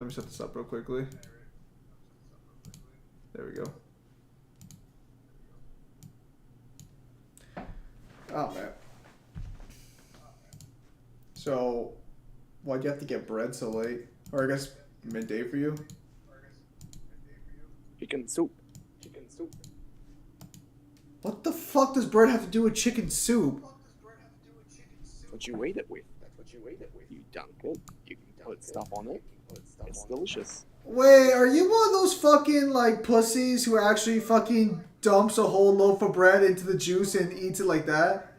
Let me set this up real quickly. There we go. Oh, man. So, why'd you have to get bread so late? Or I guess midday for you? Chicken soup. Chicken soup. What the fuck does bread have to do with chicken soup? That's what you eat it with. That's what you eat it with. You dunk it. You can put stuff on it. It's delicious. Wait, are you one of those fucking, like, pussies who actually fucking dumps a whole loaf of bread into the juice and eats it like that?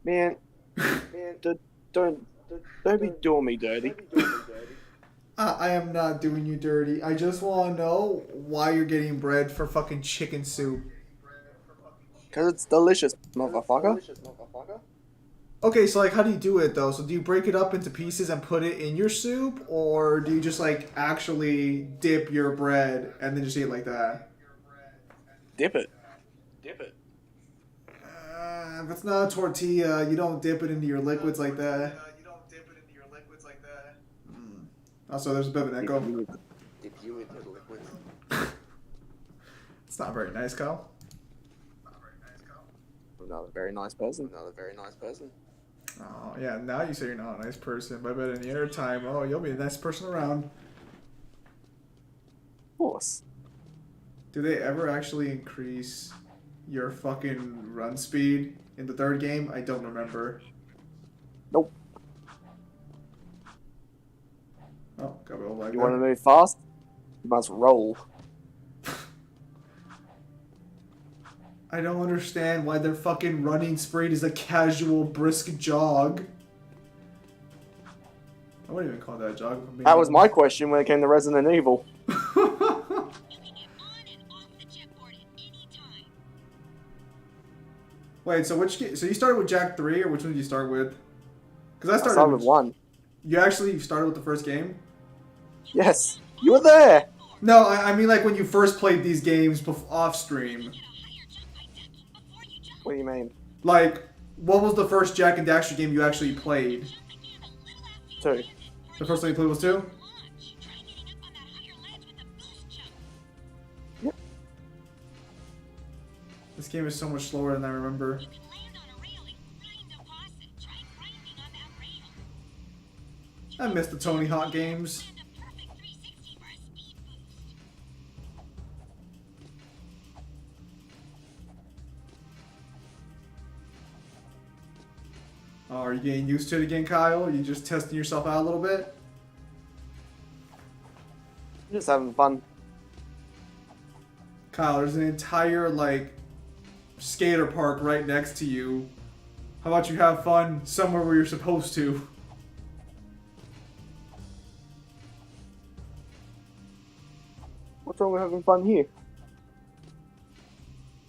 Man, don't be doing me dirty. I am not doing you dirty. I just want to know why you're getting bread for fucking chicken soup. Cause it's delicious, motherfucker. Okay, so like, how do you do it though? So do you break it up into pieces and put it in your soup, or do you just like actually dip your bread and then just eat it like that? Dip it. Dip it. If it's not a tortilla, you don't dip it into your liquids like that. Also, there's a bit of an echo. Dip you into the liquids. It's not very nice, Kyle. Another very nice person. Another very nice person. Oh, yeah, now you say you're not a nice person, but I bet in the inner time, oh, you'll be the nice person around. Of course. Do they ever actually increase your fucking run speed in the third game? I don't remember. Nope. Oh, got a little lag You there. want to move fast? You must roll. I don't understand why their fucking running speed is a casual, brisk jog. I wouldn't even call that a jog. If I'm being That was my honest. question when it came to Resident Evil. Wait, so so you started with Jack 3, or which one did you start with? Because I started with 1. You actually started with the first game? Yes, you were there. No, I mean like when you first played these games off stream. What do you mean? Like, what was the first Jack and Daxter game you actually played? 2. The first one you played was 2? Yep. This game is so much slower than I remember. I miss the Tony Hawk games. Oh, are you getting used to it again, Kyle? Are you just testing yourself out a little bit? Just having fun. Kyle, there's an entire, like, skater park right next to you. How about you have fun somewhere where you're supposed to? What's wrong with having fun here?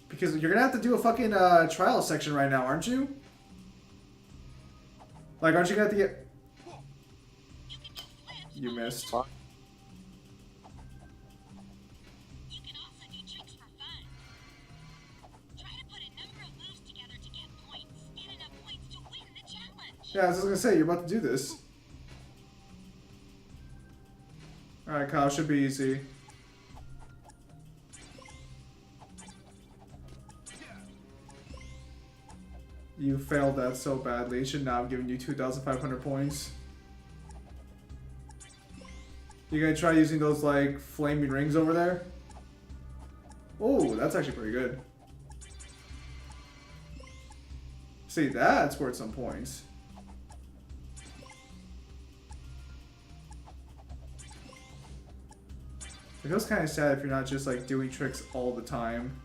Because you're gonna have to do a fucking trial section right now, aren't you? Like, aren't you gonna have to get... You missed. What? Yeah, I was just gonna say, you're about to do this. Alright, Kyle, should be easy. You failed that so badly. It should not have given you 2,500 points. You gonna try using those, like, flaming rings over there? Oh, that's actually pretty good. See, that's worth some points. It feels kind of sad if you're not just, like, doing tricks all the time.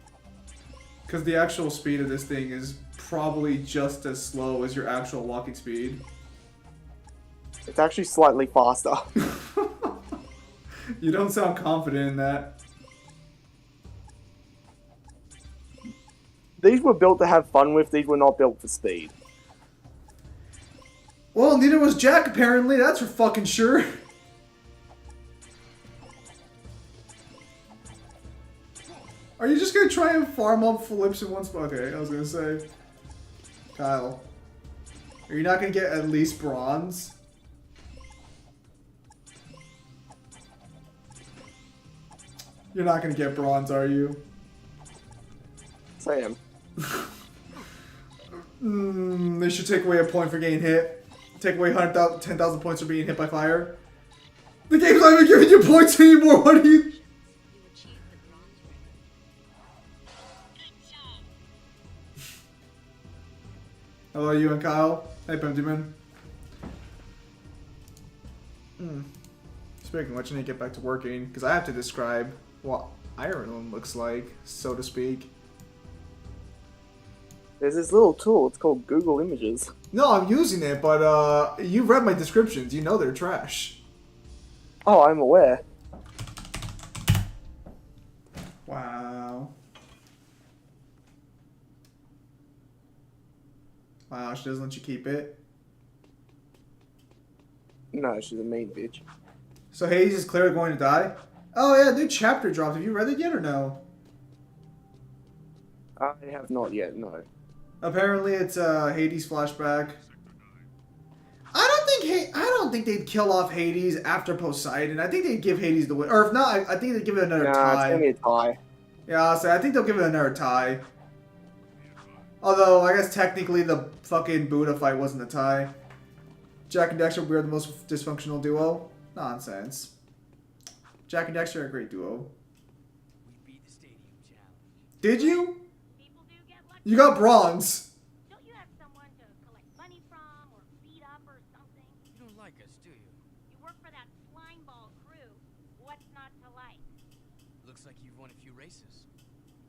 Because the actual speed of this thing is probably just as slow as your actual walking speed. It's actually slightly faster. You don't sound confident in that. These were built to have fun with, these were not built for speed. Well, neither was Jack, apparently. That's for fucking sure. Are you just gonna try and farm up flips in one spot? Okay, I was gonna say. Kyle. Are you not gonna get at least bronze? You're not gonna get bronze, are you? Sam. They should take away a point for getting hit. Take away 10,000 points for being hit by fire. The game's not even giving you points anymore. What are you? Hello, you and Kyle. Hey, Benjamin. Speaking of which, I need to get back to working because I have to describe what Ireland looks like, so to speak. There's this little tool. It's called Google Images. No, I'm using it, but you read my descriptions. You know they're trash. Oh, I'm aware. Wow. Wow, she doesn't let you keep it. No, she's a mean bitch. So Hades is clearly going to die? Oh yeah, new chapter dropped. Have you read it yet or no? I have not yet, no. Apparently it's Hades flashback. I don't think they'd kill off Hades after Poseidon. I think they'd give Hades the win. Or if not, I think they'd give it another tie. It's gonna be a tie. Yeah, so I think they'll give it another tie. Although, I guess technically the fucking Buddha fight wasn't a tie. Jack and Dexter, we're the most dysfunctional duo. Nonsense. Jack and Dexter are a great duo. We beat the stadium challenge. Did you? People do get lucky. You got bronze. Don't you have someone to collect money from or beat up or something? You don't like us, do you? You work for that slime ball crew. What's not to like? Looks like you've won a few races.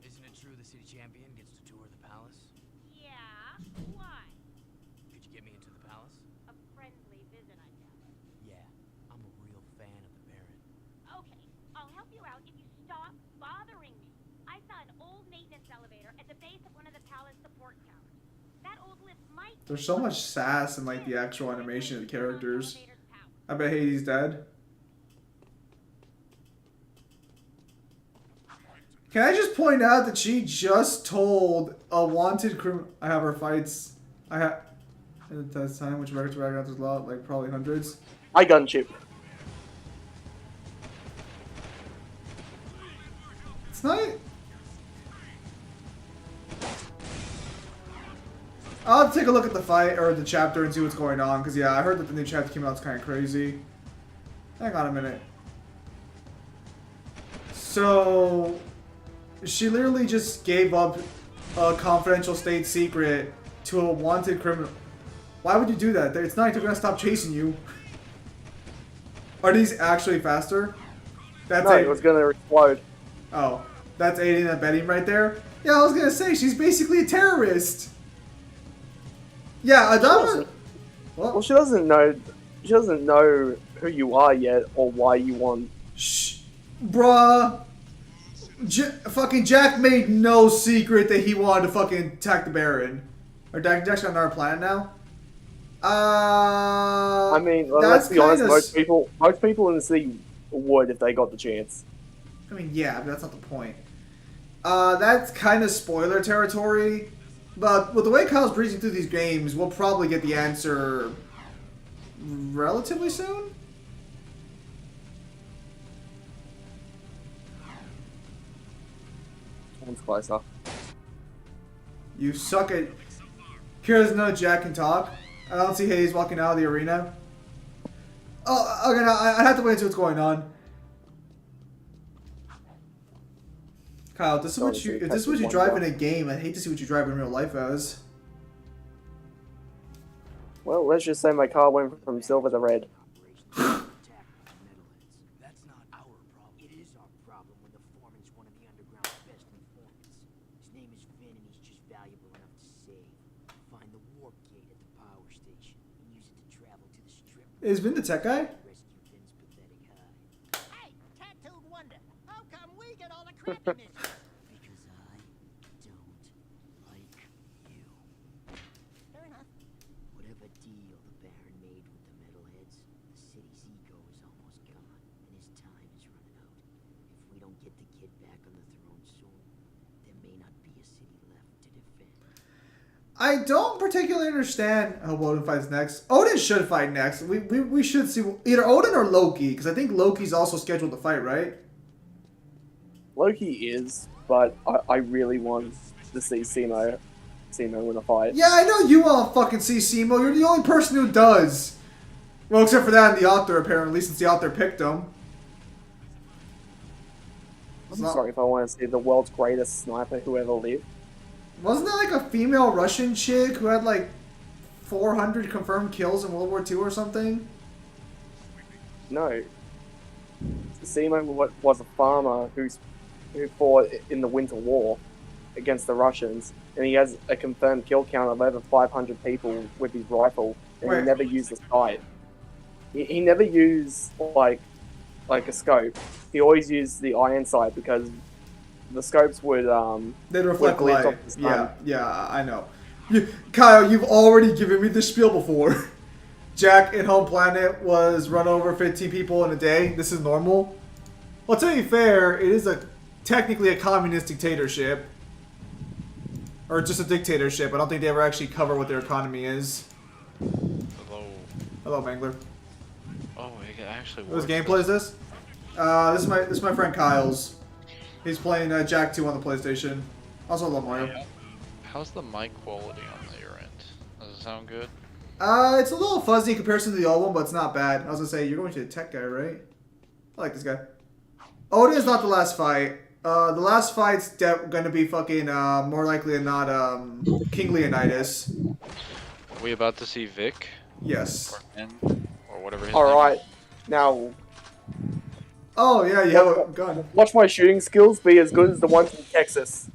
Isn't it true the city champion gets to tour the palace? Yeah. Why? Could you get me into the palace? A friendly visit, I guess. Yeah, I'm a real fan of the Baron. Okay, I'll help you out if you stop bothering me. I saw an old maintenance elevator at the base of one of the palace support towers. That old lift might. There's so much sass in like the actual animation of the characters. I bet Hades dead. Can I just point out that she just told a wanted criminal I have her fights. I have at that time, which records were out there's a lot, like probably hundreds. I gunship. It's not. I'll take a look at the fight or the chapter and see what's going on. Cause yeah, I heard that the new chapter came out. It's kind of crazy. Hang on a minute. So she literally just gave up a confidential state secret to a wanted criminal. Why would you do that? It's not like they're gonna stop chasing you. Are these actually faster? That's No, it was gonna explode. Oh, that's aiding and abetting right there? Yeah, I was gonna say, she's basically a terrorist. Yeah, Adama... Well, she doesn't know. She doesn't know who you are yet or why you want. Shh. Bruh. Fucking Jack made no secret that he wanted to fucking attack the Baron. Or Jack's got another plan now? I mean, let's be honest. Most people in the city would if they got the chance. I mean, yeah, but that's not the point. That's kind of spoiler territory. But with the way Kyle's breezing through these games, we'll probably get the answer relatively soon. One's closer. You suck at... Kira doesn't know Jack can talk. I don't see Hayes walking out of the arena. Oh, okay, now I have to wait and see what's going on. Kyle, if this is what you drive in a game, I'd hate to see what you drive in real life as. Well, let's just say my car went from silver to red. That's not our problem. It is our problem when the foreman's one of the underground's best informants. His name is Vin and he's just valuable enough to save. Find the warp gate at the power station and use it to travel to the strip. Is Vin the tech guy? Rescue Vin's pathetic hide. Hey, tattooed wonder, how come we get all the credit in this? Because I don't like you. Fair enough. Whatever deal the Baron made with the metalheads, the city's ego is almost gone, and his time is running out. If we don't get the kid back on the throne soon, there may not be a city left to defend. I don't particularly understand how Odin fights next. Odin should fight next. We should see either Odin or Loki, because I think Loki's also scheduled to fight, right? Loki is, but I really want to see Simo win a fight. Yeah, I know you want to fucking see Simo. You're the only person who does. Well, except for that and the author, apparently, since the author picked him. I'm sorry if I want to see the world's greatest sniper who ever lived. Wasn't there like a female Russian chick who had like 400 confirmed kills in World War II or something? No. Simo was a farmer who fought in the Winter War against the Russians, and he has a confirmed kill count of over 500 people with his rifle, and Wait. he never used a sight. He never used like a scope. He always used the iron sight because the scopes would They'd reflect would glint light. off the sun. Yeah, I know. Kyle, you've already given me the spiel before. Jack in Home Planet was run over 15 people in a day. This is normal. Well, to be fair, it is technically a communist dictatorship. Or just a dictatorship. I don't think they ever actually cover what their economy is. Hello. Hello, Mangler. Oh, it actually Whose works. gameplay is this? This is my friend Kyle's. He's playing Jack 2 on the PlayStation. Also, hello, Mario. How's the mic quality on your end? Does it sound good? It's a little fuzzy in comparison to the old one, but it's not bad. I was gonna say, you're going to the tech guy, right? I like this guy. Odin is not the last fight. The last fight's gonna be fucking, more likely than not, King Leonidas. Are we about to see Vic? Yes. Or N? Or whatever his name Alright, now Oh, yeah, you have a gun. watch my shooting skills be as good as the ones in Texas.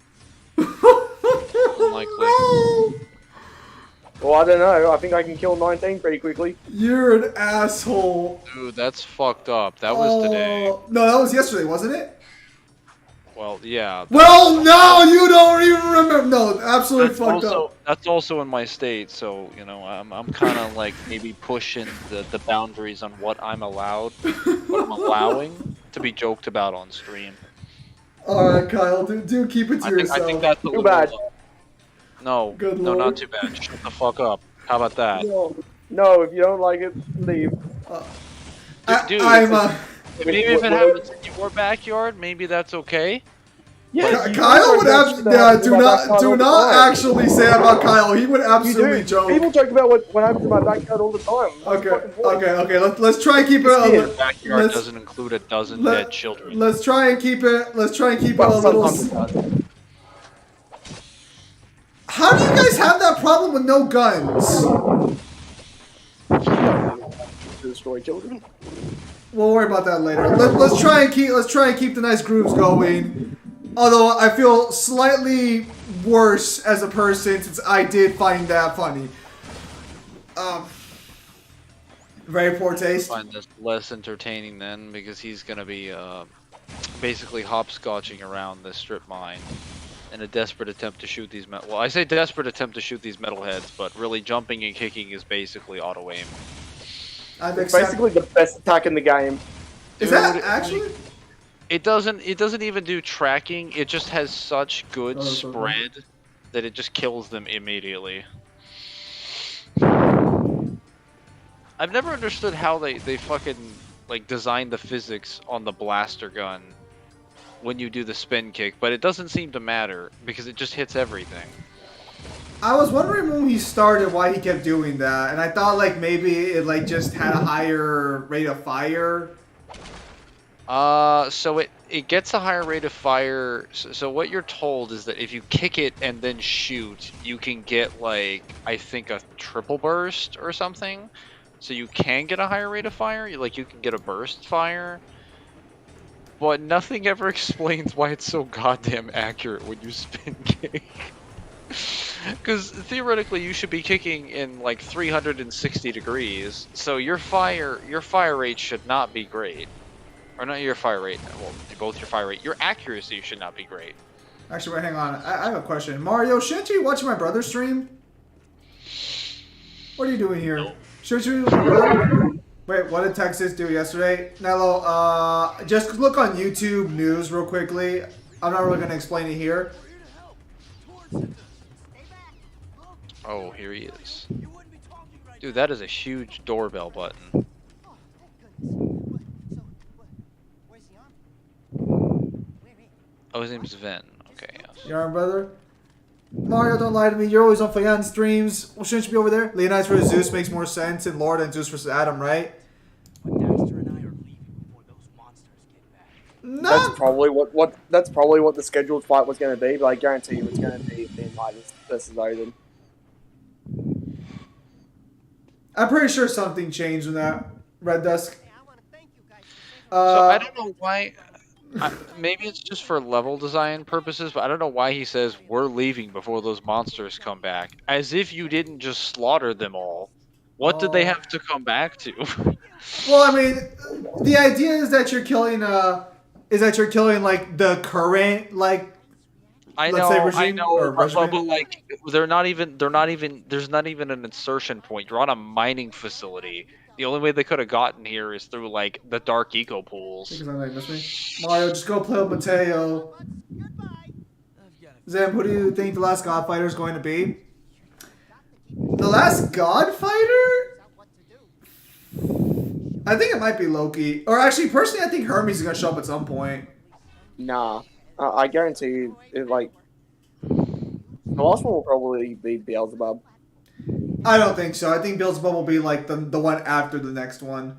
is. Unlikely. Well, I don't know. I think I can kill 19 pretty quickly. You're an asshole. Dude, that's fucked up. That was today. No, that was yesterday, wasn't it? Well, yeah. Well, no, you don't even remember. No, absolutely fucked up. That's also in my state, so, you know, I'm kind of like maybe pushing the boundaries on what I'm allowed, what I'm allowing to be joked about on stream. Alright, Kyle, do keep it to yourself. I think that's a Too little bad. No, Good no, lord. not too bad. Shut the fuck up. How about that? No, if you don't like it, leave. Dude, I'm, Maybe if it happens in your backyard, maybe that's okay. Yeah, you Kyle joke would about absolutely, that do about not the time. actually say that about Kyle. He would You absolutely do. joke. People joke about what happens in my backyard all the time. Okay. Let's try and keep Your it. backyard Let's, doesn't include a dozen let- dead children. let's try and keep it. Let's try and keep it Well, a little. sometimes it does. How do you guys have that problem with no guns? To destroy children. We'll worry about that later. Let's try and keep the nice grooves going. Although I feel slightly worse as a person since I did find that funny. Very poor taste. I find this less entertaining then, because he's gonna be basically hopscotching around this strip mine in a desperate attempt to shoot these well, I say desperate attempt to shoot these metalheads, but really jumping and kicking is basically auto aim. I've It's accepted. basically the best attack in the game. Is that Dude, actually? It doesn't even do tracking. It just has such good Oh, that's okay. spread that it just kills them immediately. I've never understood how they fucking like designed the physics on the blaster gun when you do the spin kick, but it doesn't seem to matter because it just hits everything. I was wondering when he started why he kept doing that, and I thought like maybe it like just had a higher rate of fire. So it gets a higher rate of fire. So what you're told is that if you kick it and then shoot, you can get like, I think a triple burst or something. So you can get a higher rate of fire. You can get a burst fire. But nothing ever explains why it's so goddamn accurate when you spin kick. Because theoretically you should be kicking in like 360 degrees. So your fire rate should not be great. Or not your fire rate, well, both your fire rate. Your accuracy should not be great. Actually, wait, hang on. I have a question. Mario, shouldn't you watch my brother's stream? What are you doing here? Shouldn't you? Wait, what did Texas do yesterday? Nello, just look on YouTube news real quickly. I'm not really going to explain it here. Oh, here he is. Dude, that is a huge doorbell button. Oh, thank goodness. Where's the army? Where is? Oh, his name is Ven. Okay, yes. You alright, brother? Mario, don't lie to me. You're always on Fayan streams. Well, shouldn't you be over there? Leonidas versus Zeus makes more sense, and Lord and Zeus versus Adam, right? But Daxter and I are leaving before those monsters get back. No. That's probably what the scheduled fight was going to be. But I guarantee you, it's going to be Leonidas versus Odin. I'm pretty sure something changed in that Red Dusk. Hey, I want to thank you guys for saving So I don't know why. Maybe it's just for level design purposes, but I don't know why he says we're leaving before those monsters come back. As if you didn't just slaughter them all. What did they have to come back to? Well, I mean, the idea is that you're killing like the current like. I Let's say know, I regime know, or but regiment? like there's not even an insertion point. You're on a mining facility. The only way they could have gotten here is through like the dark eco pools. Because I might miss me. Mario, just go play with Mateo. Goodbye. I've got a Zam, who do you think the last God Fighter is going to be? The last God Fighter? What to do? I think it might be Loki. Or actually, personally, I think Hermes is going to show up at some point. Nah, I guarantee you, the last one will probably be Beelzebub. I don't think so. I think Beelzebub will be like the one after the next one.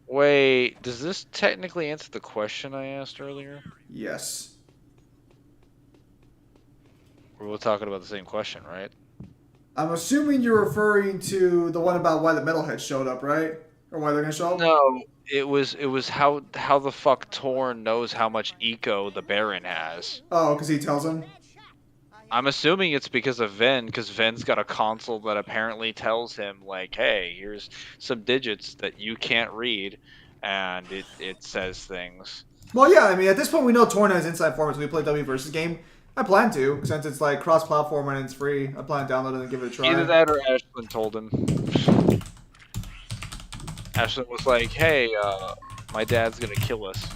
Wait, does this technically answer the question I asked earlier? Yes. We're all talking about the same question, right? I'm assuming you're referring to the one about why the metalheads showed up, right? Or why they're going to show up? No, it was how the fuck Torn knows how much eco the Baron has. Oh, because he tells him? I'm assuming it's because of Ven, because Ven's got a console that apparently tells him, like, hey, here's some digits that you can't read, and it says things. Well, yeah, I mean, at this point, we know Torn has inside formats. We play W versus game. I plan to, since it's like cross-platform and it's free. I plan to download it and give it a try. Either that or Ashlyn told him. Ashlyn was like, hey, my dad's gonna kill us.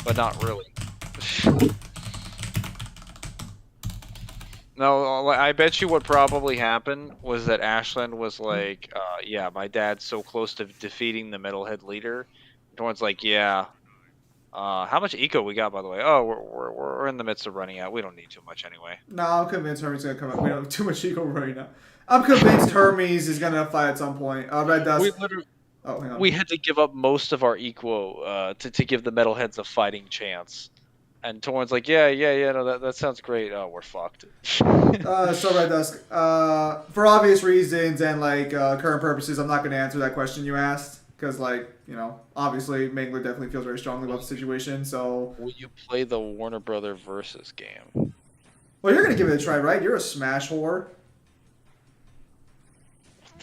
But not really. No, I bet you what probably happened was that Ashlyn was like, yeah, my dad's so close to defeating the metalhead leader. Torn's like, yeah. How much eco we got, by the way? Oh, we're in the midst of running out. We don't need too much anyway. No, I'm convinced Hermes is going to come out. We don't have too much eco right now. I'm convinced Hermes is going to fight at some point. Red Dust. We literally, oh, hang on. we had to give up most of our eco to give the metalheads a fighting chance. And Torn's like, yeah, no, that sounds great. Oh, we're fucked. So Red Dusk, for obvious reasons and like current purposes, I'm not going to answer that question you asked because, like, you know, obviously Mangler definitely feels very strongly about the situation. So, will you play the Warner Brother versus game? well, you're going to give it a try, right? You're a Smash whore.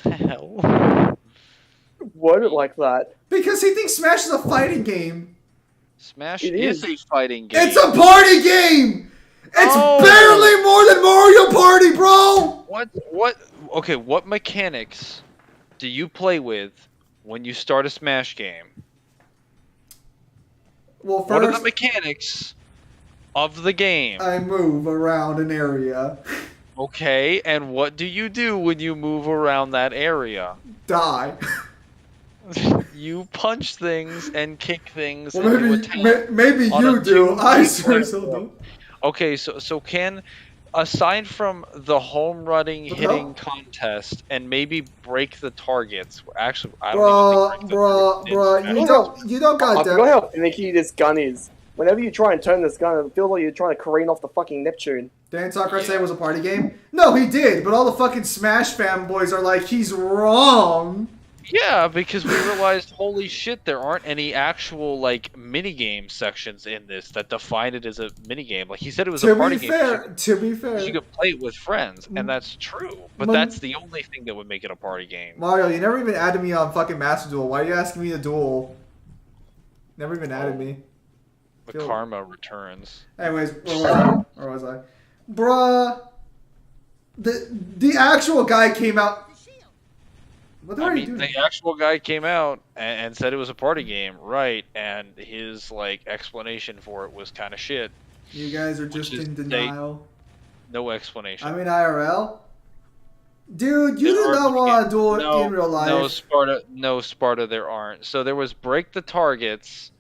What the hell? Worded like that. Because he thinks Smash is a fighting game. Smash It is is. a fighting game. It's a party game. It's Oh. barely more than Mario Party, bro. What? Okay, what mechanics do you play with when you start a Smash game? Well, What are the first, mechanics of the game? I move around an area. Okay, and what do you do when you move around that area? Die. You punch things and kick things Well, and you maybe attack. maybe on you a do. 2D I sure as platform. hell don't. Okay, so can, aside from the home running What the hitting hell? contest and maybe break the targets, actually I don't even think break the Bruh, targets is you don't I got forgot that. how finicky this gun is. Whenever you try and turn this gun, it feels like you're trying to careen off the fucking Neptune. Dan Tucker say it was a party game? No, he did, but all the fucking Smash fanboys are like, he's wrong. Yeah, because we realized, holy shit, there aren't any actual like minigame sections in this that define it as a minigame. Like he said, it was a party game. To be fair, You could play it with friends, and that's true. But Mon- that's the only thing that would make it a party game. Mario, you never even added me on fucking Master Duel. Why are you asking me to duel? Never even added me. The Feel- karma returns. Anyways, where was I? Bruh. The actual guy came out. What the hell I are you mean, doing? the actual guy came out and said it was a party game, right? And his like explanation for it was kind of shit. You guys are just Which is in they- denial. No explanation. I mean, IRL. Dude, you There did are not want to do it no, in real life. no Sparta. There aren't. So there was break the targets,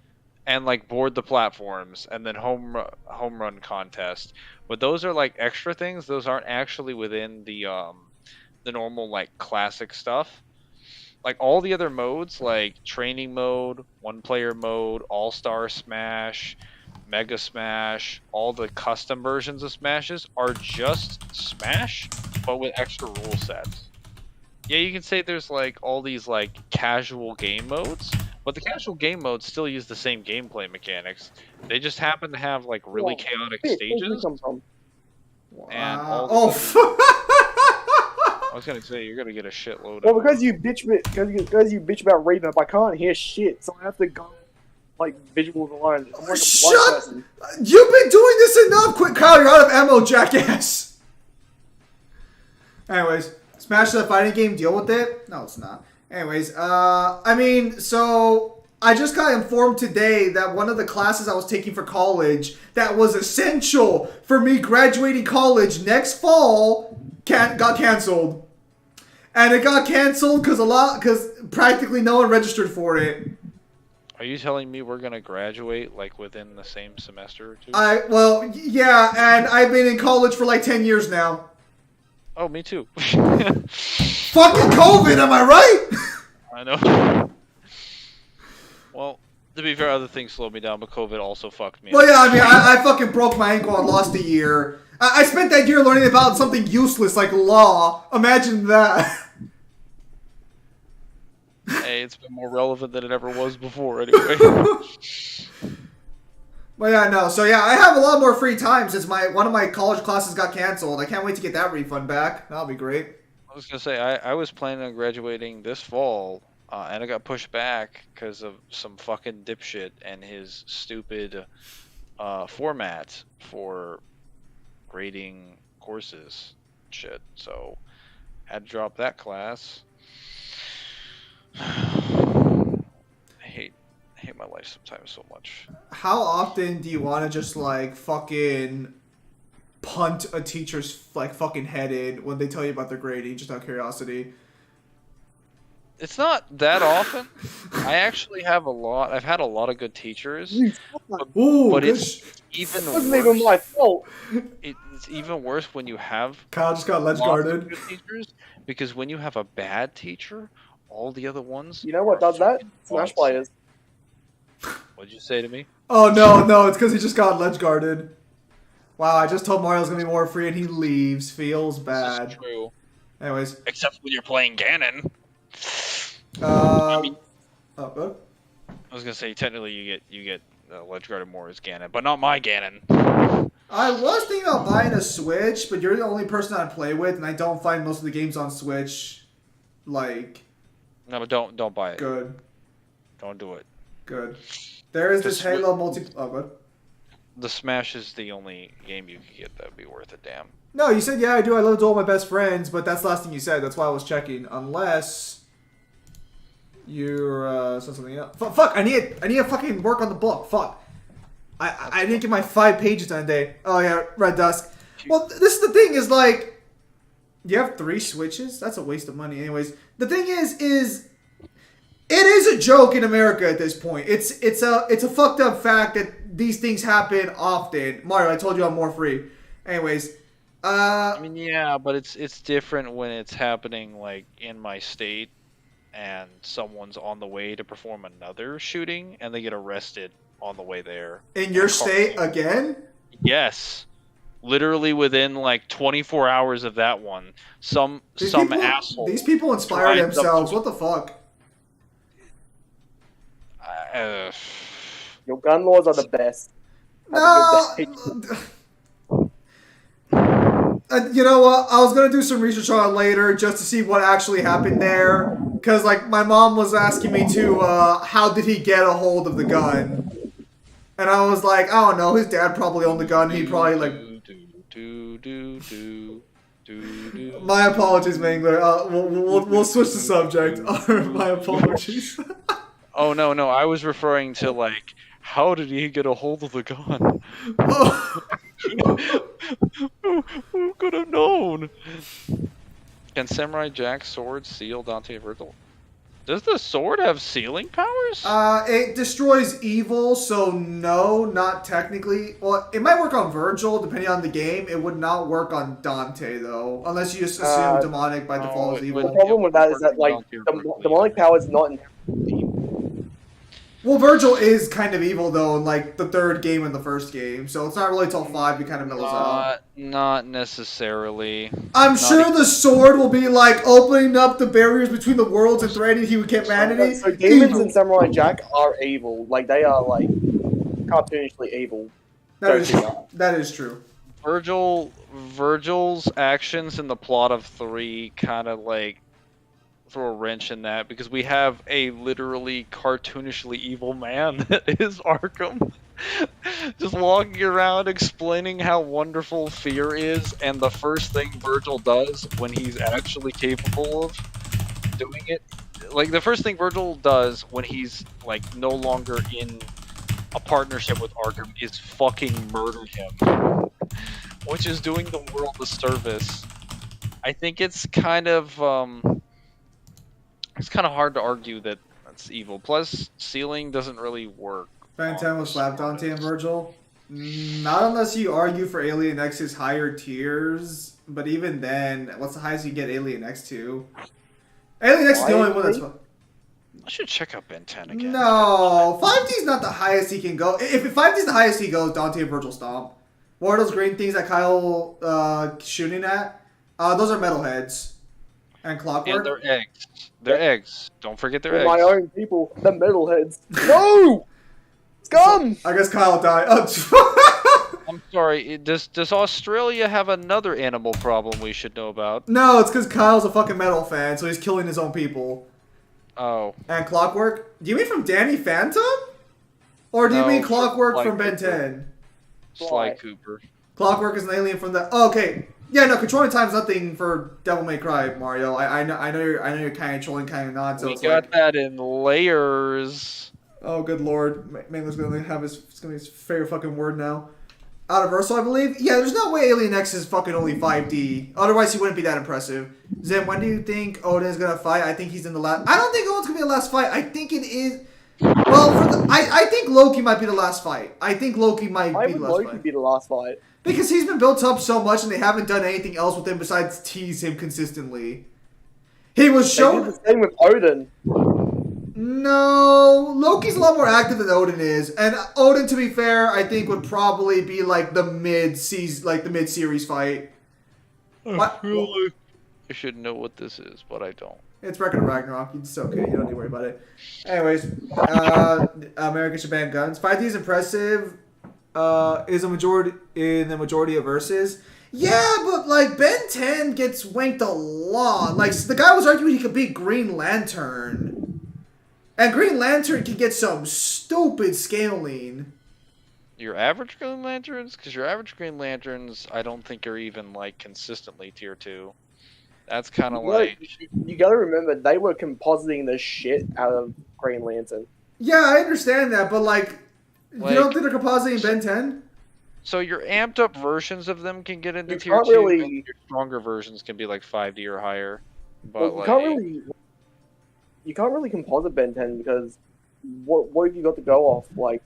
and like board the platforms, and then home run contest. But those are like extra things. Those aren't actually within the normal like classic stuff. Like all the other modes, like training mode, one player mode, all star smash, mega smash, all the custom versions of smashes are just smash, but with extra rule sets. Yeah, you can say there's like all these like casual game modes, but the casual game modes still use the same gameplay mechanics. They just happen to have like really chaotic Where'd you stages come from? and Wow. all the I was gonna say you're gonna get a shitload Well, of because you bitch about reading up, I can't hear shit, so I have to go like visuals alone. I'm like a blind Shut! person. You've been doing this enough! Quick, Kyle, you're out of ammo, jackass! Anyways, Smash the fighting game, deal with it? No, it's not. Anyways, I mean, so I just got informed today that one of the classes I was taking for college that was essential for me graduating college next fall got canceled. And it got canceled because practically no one registered for it. Are you telling me we're gonna graduate like within the same semester or two? Well, yeah, and I've been in college for like 10 years now. Oh, me too. Fucking COVID, am I right? I know. Well, to be fair, other things slowed me down, but COVID also fucked me Well, up. yeah, I mean, I fucking broke my ankle and lost a year. I spent that year learning about something useless like law. Imagine that. Hey, it's been more relevant than it ever was before, anyway. Well, yeah, no. So, yeah, I have a lot more free time since one of my college classes got canceled. I can't wait to get that refund back. That'll be great. I was gonna say I was planning on graduating this fall, and I got pushed back because of some fucking dipshit and his stupid format for grading courses, shit. So had to drop that class. I hate my life sometimes so much. How often do you want to just, like, fucking punt a teacher's, like, fucking head in when they tell you about their grading, just out of curiosity? It's not that often. I actually have I've had a lot of good teachers, Ooh, but good it's even It wasn't even my worse. fault. It's even worse when you have Kyle just got ledge lots of guarded. good teachers, because when you have a bad teacher, all the other ones. You know what are does that? fucking Smash butts. players. What'd you say to me? Oh, no, it's because he just got ledge guarded. Wow, I just told Mario's gonna be more free and he leaves. Feels This bad. is true. Anyways. Except when you're playing Ganon. Oh, good. I was gonna say technically you get ledge guarded more as Ganon, but not my Ganon. I was thinking about buying a Switch, but you're the only person I'd play with, and I don't find most of the games on Switch, like, No, but don't buy it. good. Don't do it. Good. There is this The Swi- Halo multi... Oh, good. The Smash is the only game you can get that would be worth a damn. No, you said, yeah, I do. I love to all my best friends, but that's the last thing you said. That's why I was checking. Unless you're said something else. Fuck! I need to fucking work on the book. Fuck! I didn't get my 5 pages done today. Oh yeah, Red Dusk. Well, this is the thing. Is like, you have 3 Switches. That's a waste of money. Anyways, the thing is it is a joke in America at this point. It's a fucked up fact that these things happen often. Mario, I told you I'm more free. Anyways. I mean, yeah, but it's different when it's happening like in my state, and someone's on the way to perform another shooting, and they get arrested on the way there. In your state again? Yes, literally within like 24 hours of that one, some asshole. These people inspire drives up themselves. to- What the fuck? Your gun laws are the best. Have No. a good day. You know what? I was gonna do some research on it later just to see what actually happened there. Cause like my mom was asking me to, how did he get a hold of the gun? And I was like, I don't know. His dad probably owned the gun. He probably like. My apologies, Mangler. We'll switch the subject. My apologies. Oh no, I was referring to like, how did he get a hold of the gun? Oh. Who could have known? Can Samurai Jack's sword seal Dante and Virgil? Does the sword have sealing powers? It destroys evil, so no, not technically. Well, it might work on Virgil, depending on the game. It would not work on Dante, though, unless you just assume demonic by default is The evil. problem with that is that like demonic power is not inherently evil. Well, Virgil is kind of evil, though, in like the third game and the first game, so it's not really till 5 it kind of mellows out. Not necessarily. I'm sure the sword will be like opening up the barriers between the worlds and threatening humanity. So demons in Samurai Jack are evil. Like they are like cartoonishly evil. That is true. Virgil's actions in the plot of 3 kind of like throw a wrench in that, because we have a literally cartoonishly evil man that is Arkham, just walking around explaining how wonderful fear is, and the first thing Virgil does when he's actually capable of doing it, like the first thing Virgil does when he's like no longer in a partnership with Arkham is fucking murder him, which is doing the world a service. I think it's kind of hard to argue that that's evil. Plus, sealing doesn't really work. Ben 10 will slap Dante and Virgil. Not unless you argue for Alien X's higher tiers, but even then, what's the highest you get Alien X to? Alien X is the only one that's... I should check out Ben 10 again. No, 5D's not the highest he can go. If 5D's the highest he goes, Dante and Virgil stomp. What are those green things that Kyle shooting at? Those are metalheads. And Clockwork. And they're eggs. They're eggs. Don't forget they're eggs. My own people, the metalheads. No! Scum! I guess Kyle died. I'm sorry, does Australia have another animal problem we should know about? No, it's because Kyle's a fucking metal fan, so he's killing his own people. Oh. And Clockwork? Do you mean from Danny Phantom? Or do you mean Clockwork from Ben 10? Sly Cooper. Clockwork is an alien from the... Oh, okay. Yeah, no, controlling time is nothing for Devil May Cry, Mario. I know you're kind of trolling, kind of not. So we it's got like... that in layers. Oh, good lord. Mango's gonna have his favorite fucking word now. Universal, I believe? Yeah, there's no way Alien X is fucking only 5D. Otherwise, he wouldn't be that impressive. Zim, when do you think Odin is gonna fight? I think he's in the last... I don't think Odin's gonna be the last fight. I think it is... Well, I think Loki might be the last fight. I think Loki might be the last Loki fight. be the last fight? Because he's been built up so much and they haven't done anything else with him besides tease him consistently. He was shown... They did the same with Odin. No, Loki's a lot more active than Odin is, and Odin, to be fair, I think would probably be like the mid-series fight. I should know what this is, but I don't. It's Record of Ragnarok. It's okay. You don't need to worry about it. Anyways, American Shaban Guns. 5D is impressive. Is a majority in the majority of verses. Yeah, but like Ben 10 gets wanked a lot. Like the guy was arguing he could beat Green Lantern. And Green Lantern can get some stupid scaling. Your average Green Lanterns? Because your average Green Lanterns, I don't think are even, like, consistently tier 2. That's kind of like... You gotta remember, they were compositing the shit out of Green Lantern. Yeah, I understand that, but like you don't think they're compositing Ben 10? So your amped up versions of them can get into You tier can't 2, really- and your stronger versions can be, like, 5D or higher. But, Well, you can't really composite Ben 10 because what have you got to go off? Like,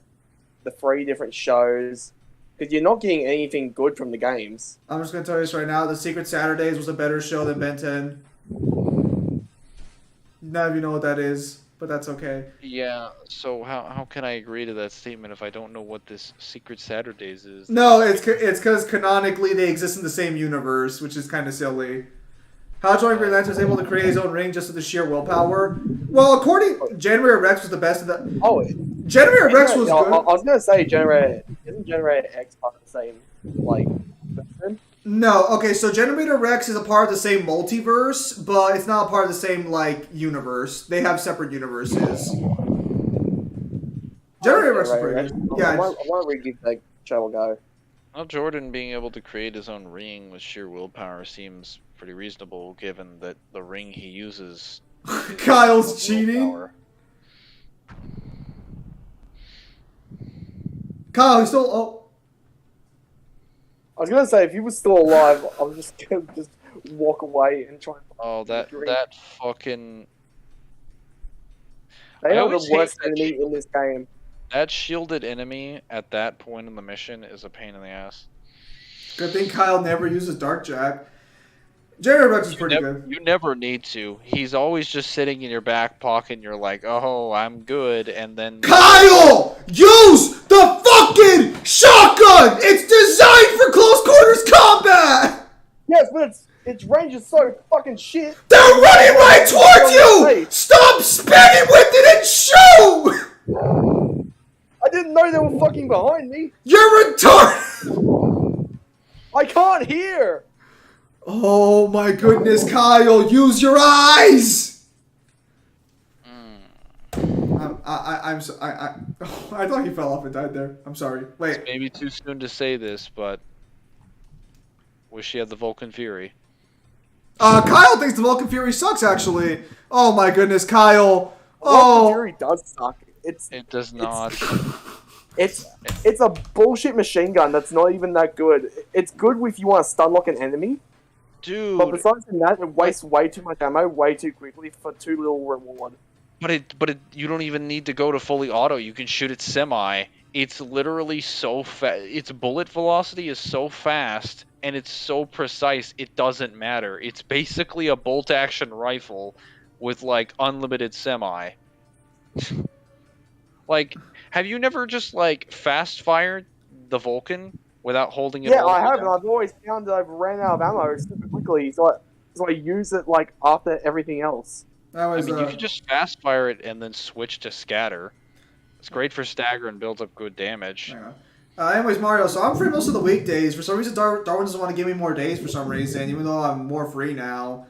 the 3 different shows. Because you're not getting anything good from the games. I'm just going to tell you this right now. The Secret Saturdays was a better show than Ben 10. None of you know what that is, but that's okay. Yeah, so how can I agree to that statement if I don't know what this Secret Saturdays is? No, it's because canonically they exist in the same universe, which is kind of silly. How Jordan Green Lantern is able to create his own ring just with the sheer willpower. Well, Generator Rex was the best of the... Oh, Generator Rex was good. I was going to say isn't Generator X part of the same, like, person? No, okay, so Generator Rex is a part of the same multiverse, but it's not a part of the same, like, universe. They have separate universes. Generator Rex is pretty good. Yeah, I want to re-give that show a go. Well, Jordan being able to create his own ring with sheer willpower seems pretty reasonable, given that the ring he uses... Kyle's cheating? Willpower. Kyle, he's still... Oh. I was going to say, if he was still alive, I was just going to just walk away and try and Oh, that drink. that fucking They I are the always hate worst that enemy in this game. that shielded enemy at that point in the mission is a pain in the ass. Good thing Kyle never uses Dark Jack. Jerry Rex is pretty Never, good. you never need to. He's always just sitting in your back pocket and you're like, oh, I'm good, and then Kyle! Use the fucking shotgun! It's designed for close quarters combat! Yes, but its range is so fucking shit. They're running right towards you! Stop spinning with it and shoot! I didn't know they were fucking behind me. You're retarded! I can't hear. Oh my goodness, Kyle, use your eyes! I thought he fell off and died there. I'm sorry. Wait. maybe too soon to say this, but wish he had the Vulcan Fury. Kyle thinks the Vulcan Fury sucks, actually. Oh my goodness, Kyle. Vulcan Fury does suck. It does not. It's a bullshit machine gun that's not even that good. It's good if you want to stun lock an enemy. Dude, But besides that, it wastes way too much ammo way too quickly for too little reward. but you don't even need to go to fully auto. You can shoot it semi. It's literally so fast. Its bullet velocity is so fast and it's so precise. It doesn't matter. It's basically a bolt action rifle with like unlimited semi. Like, have you never just like fast fired the Vulcan without holding it? Yeah, all I the way have, down? and I've always found that I've ran out of ammo super quickly, so I use it like after everything else. That I was, mean, you can just fast fire it and then switch to scatter. It's great for stagger and builds up good damage. hang on. Anyways, Mario, so I'm free most of the weekdays. For some reason, Darwin doesn't want to give me more days for some reason, even though I'm more free now.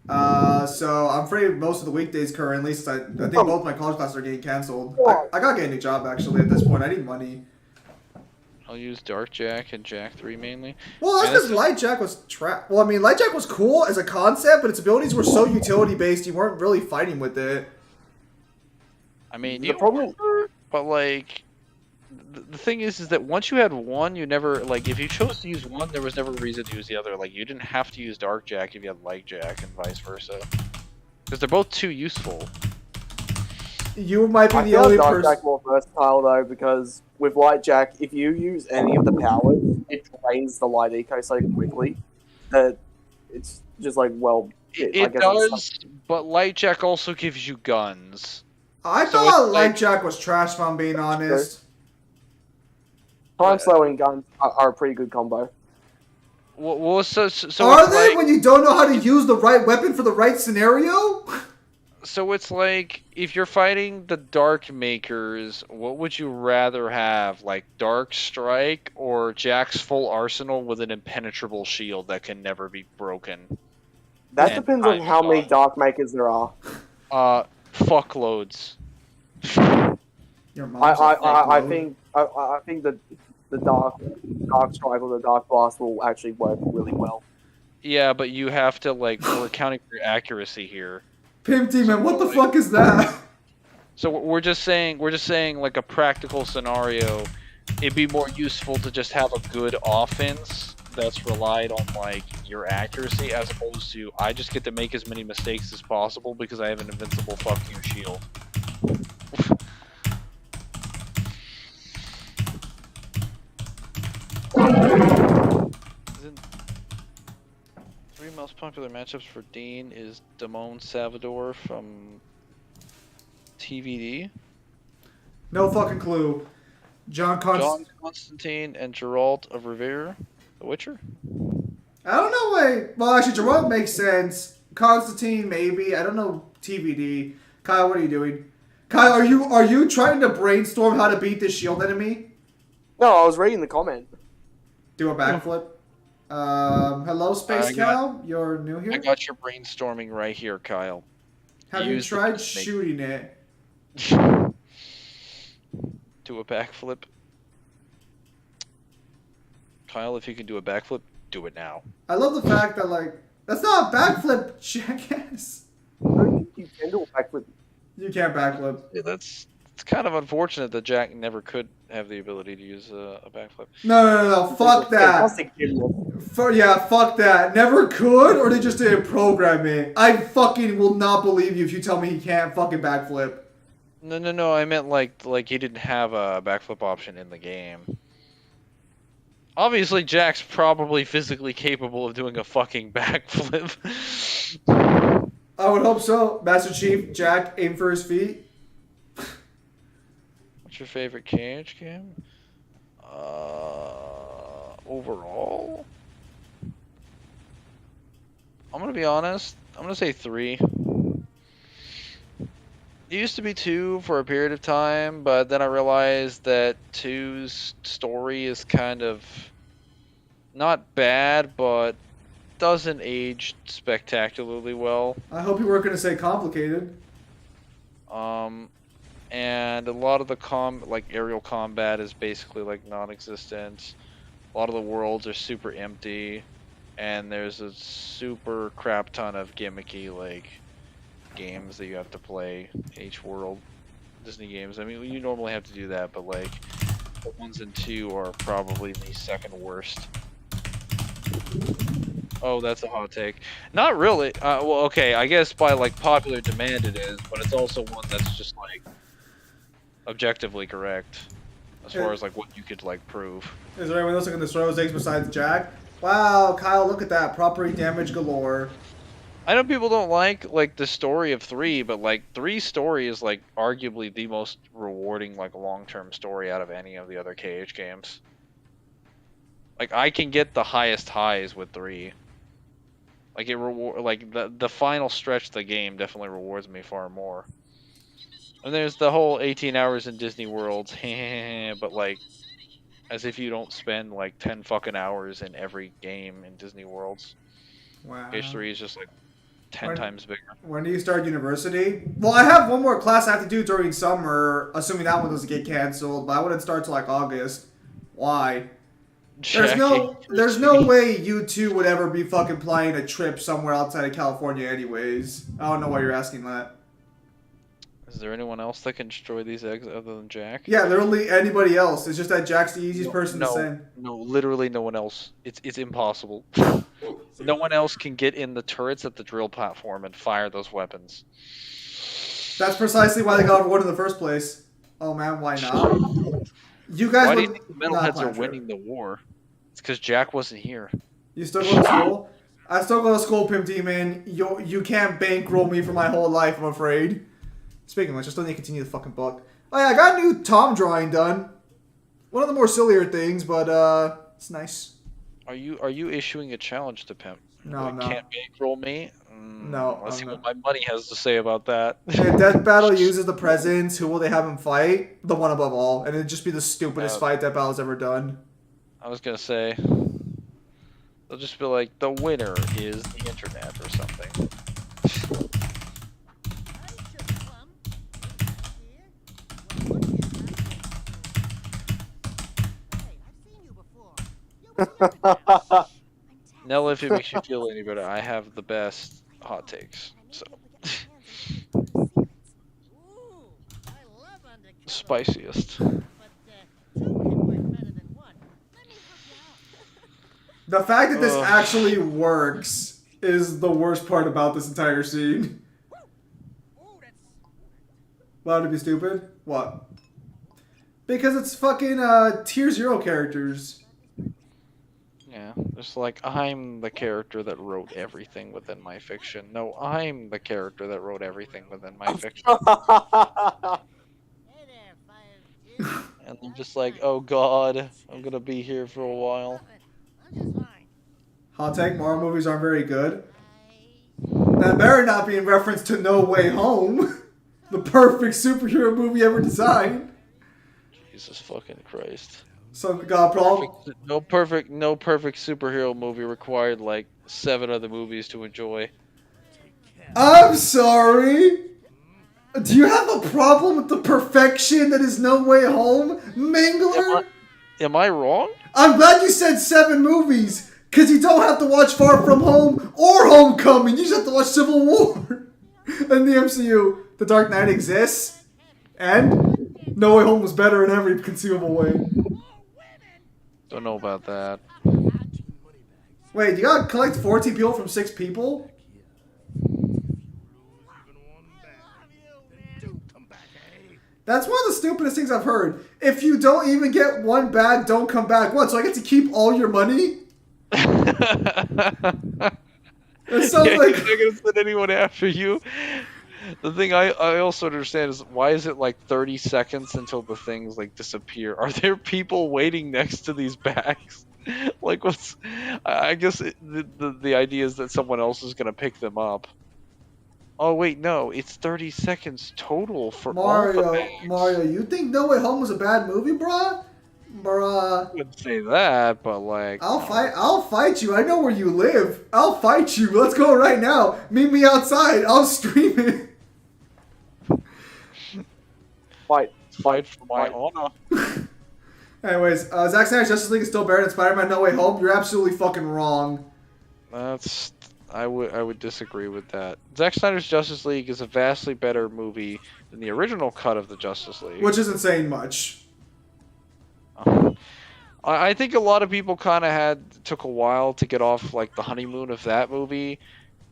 So I'm free most of the weekdays currently, since I think both my college classes are getting canceled. I gotta get a new job, actually, at this point. I need money. I'll use Dark Jack and Jack 3 mainly. Well, that's And because Light Jack was Well, I mean, Light Jack was cool as a concept, but its abilities were so utility-based, you weren't really fighting with it. I mean, The you problem- were, but like, the thing is that once you had one, you never, like, if you chose to use one, there was never a reason to use the other. Like, you didn't have to use Dark Jack if you had Light Jack and vice versa. Because they're both too useful. You might be I the feel only Dark person. Jack more versatile though, because with Light Jack, if you use any of the powers, it drains the light eco so quickly that it's just like, well, I It guess does, but Light Jack also gives you guns. I So thought it's Light like- Jack was trash, if I'm being honest. time slowing guns are a pretty good combo. Well, so Are it's they like, when you don't know how to use the right weapon for the right scenario? so it's like, if you're fighting the Dark Makers, what would you rather have? Like, Dark Strike or Jack's full arsenal with an impenetrable shield that can never be broken? That And depends on time how many gone. Dark Makers there are. Fuckloads. Your mom's a I fuckload. think that the Dark Strike or the Dark Blast will actually work really well. Yeah, but you have to, like, we're accounting for accuracy here. Pimp Demon, what the fuck is that? So we're just saying, like, a practical scenario, it'd be more useful to just have a good offense that's relied on, like, your accuracy, as opposed to, I just get to make as many mistakes as possible because I have an invincible fuck you shield. Three most popular matchups for Dean is Damone Salvador from TVD, No fucking clue. John John Constantine, and Geralt of Rivia, The Witcher. I don't know. Wait. Well, actually, Gerard makes sense. Constantine, maybe. I don't know. TBD. Kyle, what are you doing? Kyle, are you trying to brainstorm how to beat this shield enemy? No, I was reading the comment. Do a backflip. Hello, Space I got- Cow. You're new here. I got your brainstorming right here, Kyle. Have you use the tried technique. shooting it? Do a backflip. Kyle, if you can do a backflip, do it now. I love the fact that like that's not a backflip, jackass. You can do a backflip. You can't backflip. Yeah, that's It's kind of unfortunate that Jack never could have the ability to use a backflip. No. Fuck that. Fantastic gymnast. Fuck that. Never could, or they just didn't program it. I fucking will not believe you if you tell me he can't fucking backflip. No. I meant like he didn't have a backflip option in the game. Obviously, Jack's probably physically capable of doing a fucking backflip. I would hope so. Master Chief, Jack, aim for his feet. What's your favorite KH game? Overall? I'm gonna be honest. I'm gonna say 3. It used to be 2 for a period of time, but then I realized that 2's story is kind of not bad, but doesn't age spectacularly well. I hope you weren't going to say complicated. And a lot of the aerial combat is basically like non-existent. A lot of the worlds are super empty, and there's a super crap ton of gimmicky like games that you have to play each world. Disney games. I mean, you normally have to do that, but like the 1s and 2 are probably the second worst. Oh, that's a hot take. Not really. Well, okay, I guess by like popular demand it is, but it's also one that's just like objectively correct as far as like what you could like prove. Is there anyone else that can destroy those eggs besides Jack? Wow, Kyle, look at that. Property damage galore. I know people don't like the story of 3, but like 3's story is like arguably the most rewarding like long-term story out of any of the other KH games. Like I can get the highest highs with 3. Like the final stretch of the game definitely rewards me far more. And there's the whole 18 hours in Disney World, but like as if you don't spend like 10 fucking hours in every game in Disney Worlds. Wow. KH3 is just like 10 times bigger. When do you start university? Well, I have one more class I have to do during summer, assuming that one doesn't get canceled, but I wouldn't start till like August. Why? There's no way you two would ever be fucking planning a trip somewhere outside of California anyways. I don't know why you're asking that. Is there anyone else that can destroy these eggs other than Jack? Yeah, literally anybody else. It's just that Jack's the easiest person to send. No, literally no one else. It's impossible. No one else can get in the turrets at the drill platform and fire those weapons. That's precisely why they got awarded in the first place. Oh man, why not? You guys. Why do you think the metalheads are winning the war? It's because Jack wasn't here. You still go to school? I still go to school, Pimp Demon. You can't bankroll me for my whole life, I'm afraid. Speaking of which, I still need to continue the fucking book. Oh yeah, I got a new Tom drawing done. One of the more sillier things, but it's nice. Are you issuing a challenge to Pimp? No, no. Can't bankroll me? No. Let's see what my money has to say about that. If Death Battle uses the presents, who will they have him fight? The one above all. And it'd just be the stupidest fight Death Battle's ever done. I was gonna say, they'll just be like, the winner is the internet or something. Nella, if it makes you feel any better, I have the best hot takes. So spiciest. The fact that this actually works is the worst part about this entire scene. Allowed to be stupid? What? Because it's fucking tier 0 characters. Yeah, it's like, I'm the character that wrote everything within my fiction. No, I'm the character that wrote everything within my fiction. And I'm just like, oh god, I'm gonna be here for a while. Hot take, Marvel movies aren't very good. That better not be in reference to No Way Home. The perfect superhero movie ever designed. Jesus fucking Christ. Some got a problem? No perfect superhero movie required like 7 other movies to enjoy. I'm sorry. Do you have a problem with the perfection that is No Way Home, Mangler? Am I wrong? I'm glad you said 7 movies, because you don't have to watch Far From Home or Homecoming. You just have to watch Civil War. And the MCU, The Dark Knight exists, and No Way Home was better in every conceivable way. Don't know about that. Wait, you gotta collect 14 people from 6 people? That's one of the stupidest things I've heard. If you don't even get one bag, don't come back. What, so I get to keep all your money? It sounds Yeah, like... you're not gonna send anyone after you. The thing I also don't understand is why is it like 30 seconds until the things like disappear? Are there people waiting next to these bags? Like what's? I guess the idea is that someone else is gonna pick them up. Oh wait, no, it's 30 seconds total for all the bags. Mario, you think No Way Home was a bad movie, bruh? Bruh. I wouldn't say that, but like I'll fight you. I know where you live. I'll fight you. Let's go right now. Meet me outside. I'll stream it. Fight for my honor. Anyways, Zack Snyder's Justice League is still better than Spider-Man No Way Home. You're absolutely fucking wrong. I would disagree with that. Zack Snyder's Justice League is a vastly better movie than the original cut of the Justice League. Which isn't saying much. I think a lot of people kind of took a while to get off like the honeymoon of that movie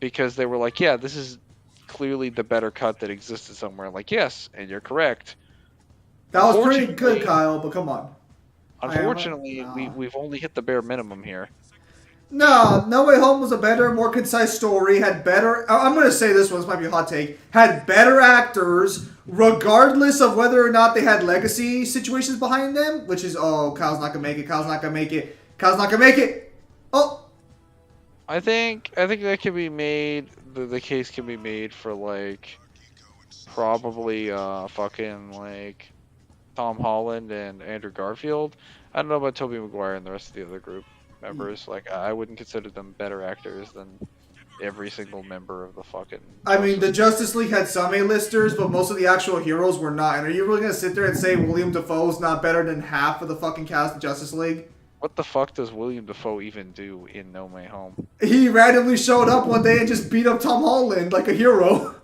because they were like, yeah, this is clearly the better cut that existed somewhere. Like, yes, and you're correct. That was pretty good, Kyle, but come on. Unfortunately, we've only hit the bare minimum here. No, No Way Home was a better, more concise story, had better... I'm going to say this one, this might be a hot take. Had better actors, regardless of whether or not they had legacy situations behind them, which is, oh, Kyle's not going to make it, Kyle's not going to make it, Kyle's not going to make it! Oh! I think that can be made, the case can be made for, like, probably, fucking, like, Tom Holland and Andrew Garfield. I don't know about Tobey Maguire and the rest of the other group members. Like, I wouldn't consider them better actors than every single member of the fucking... I mean, the Justice League had some A-listers, but most of the actual heroes were not. And are you really going to sit there and say William Dafoe's not better than half of the fucking cast of Justice League? What the fuck does William Dafoe even do in No Way Home? He randomly showed up one day and just beat up Tom Holland like a hero.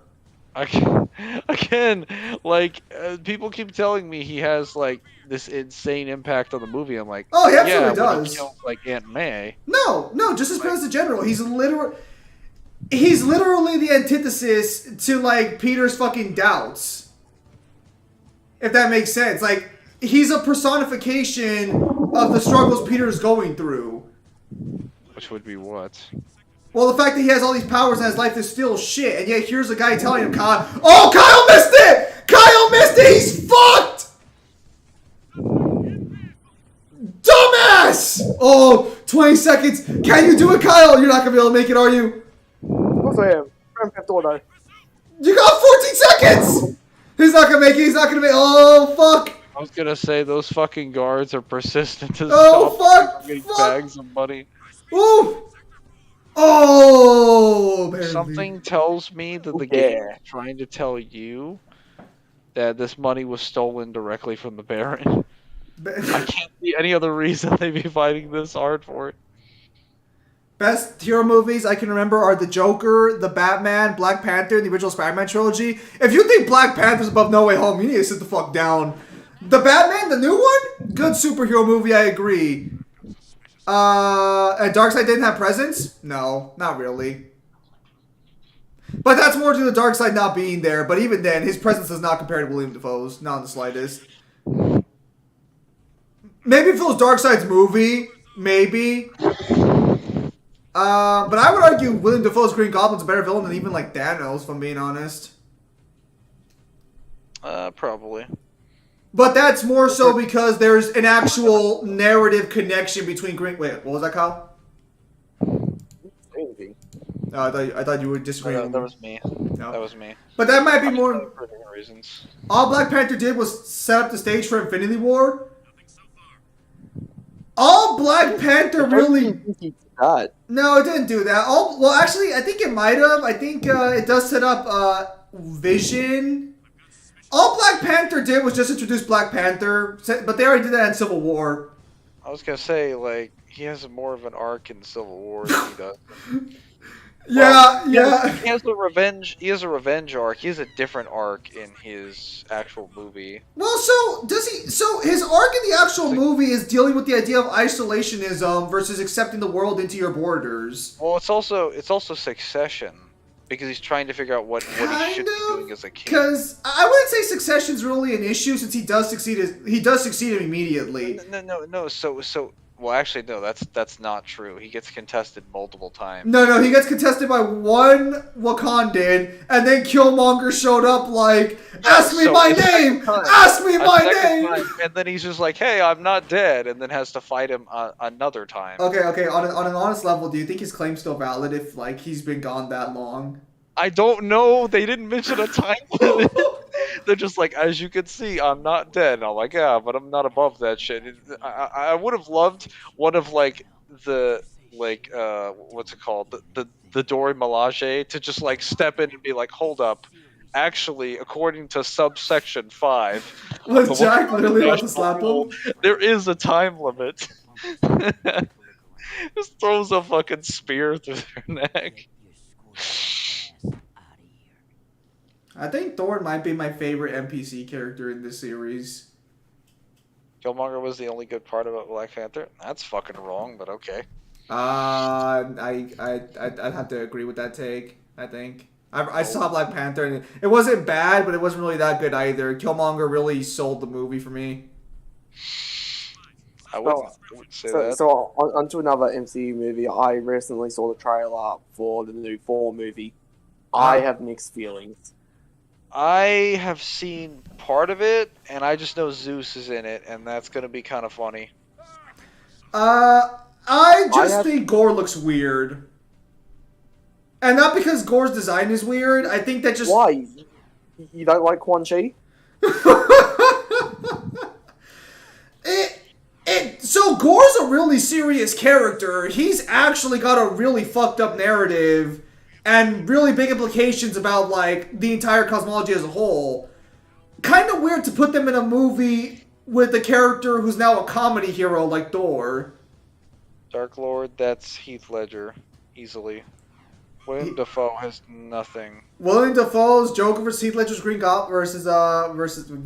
Again, like, people keep telling me he has, like, this insane impact on the movie. I'm like, oh, he absolutely yeah, does. He kills, like, Aunt May. No, just as bad as the general. He's literally the antithesis to, like, Peter's fucking doubts. If that makes sense. Like, he's a personification of the struggles Peter's going through. Which would be what? Well, the fact that he has all these powers and his life is still shit, and yet here's a guy telling him, Kyle, oh, Kyle missed it! Kyle missed it! He's fucked! Dumbass! Oh, 20 seconds. Can you do it, Kyle? You're not going to be able to make it, are you? Of course I am. Grand Theft Auto. You got 14 seconds! He's not going to make it. He's not going to make it. Oh, fuck. I was going to say, those fucking guards are persistent to stop getting bags of money. Ooh! Oh, barely. Something tells me that the game is trying to tell you that this money was stolen directly from the Baron. I can't see any other reason they'd be fighting this hard for it. Best hero movies I can remember are The Joker, The Batman, Black Panther, and the original Spider-Man trilogy. If you think Black Panther's above No Way Home, you need to sit the fuck down. The Batman, the new one? Good superhero movie, I agree. And Darkseid didn't have presence? No, not really. But that's more to the Darkseid not being there. But even then, his presence does not compare to William Dafoe's. Not in the slightest. Maybe if it was Darkseid's movie, maybe. But I would argue William Dafoe's Green Goblin's a better villain than even like Thanos, if I'm being honest. Probably. But that's more so because there's an actual narrative connection between Green... Wait, what was that, Kyle? Anything. I thought you were disagreeing. That was me. No. That was me. But that might be more... For different reasons. All Black Panther did was set up the stage for Infinity War. All Black Panther really... No, it didn't do that. Well, actually, I think it might have. I think it does set up Vision... All Black Panther did was just introduce Black Panther, but they already did that in Civil War. I was gonna say, like, he has more of an arc in Civil War than he does. Yeah, yeah. He has a revenge. He has a revenge arc. He has a different arc in his actual movie. Well, so does he? So his arc in the actual movie is dealing with the idea of isolationism versus accepting the world into your borders. Well, it's also Succession because he's trying to figure out what he should be doing as a king. Because I wouldn't say Succession's really an issue since he does succeed. He does succeed immediately. No. So. Well, actually, no. That's not true. He gets contested multiple times. No. He gets contested by one Wakandan, and then Killmonger showed up like, "Ask me my name! Ask me my name!" And then he's just like, "Hey, I'm not dead," and then has to fight him another time. Okay. On an honest level, do you think his claim's still valid if like he's been gone that long? I don't know. They didn't mention a time limit. They're just like, as you can see, I'm not dead. And I'm like, yeah, but I'm not above that shit. I would have loved one of like the what's it called, the Dora Milaje to just like step in and be like, hold up. Actually, according to subsection 5, Was Jack literally about to slap him? There is a time limit. Just throws a fucking spear through their neck. I think Thor might be my favorite NPC character in this series. Killmonger was the only good part about Black Panther? That's fucking wrong, but okay. I'd have to agree with that take. I think I saw Black Panther and it wasn't bad, but it wasn't really that good either. Killmonger really sold the movie for me. I would say that. So onto another MCU movie. I recently saw the trailer for the new Thor movie. I have mixed feelings. I have seen part of it, and I just know Zeus is in it, and that's gonna be kind of funny. I think Gore looks weird. And not because Gore's design is weird, I think that just... Why? You don't like Quan Chi? So Gore's a really serious character. He's actually got a really fucked up narrative and really big implications about, like, the entire cosmology as a whole. Kind of weird to put them in a movie with a character who's now a comedy hero like Thor. Dark Lord, that's Heath Ledger, easily. William Dafoe has nothing. William Dafoe's Joker versus Heath Ledger's Green Goblin versus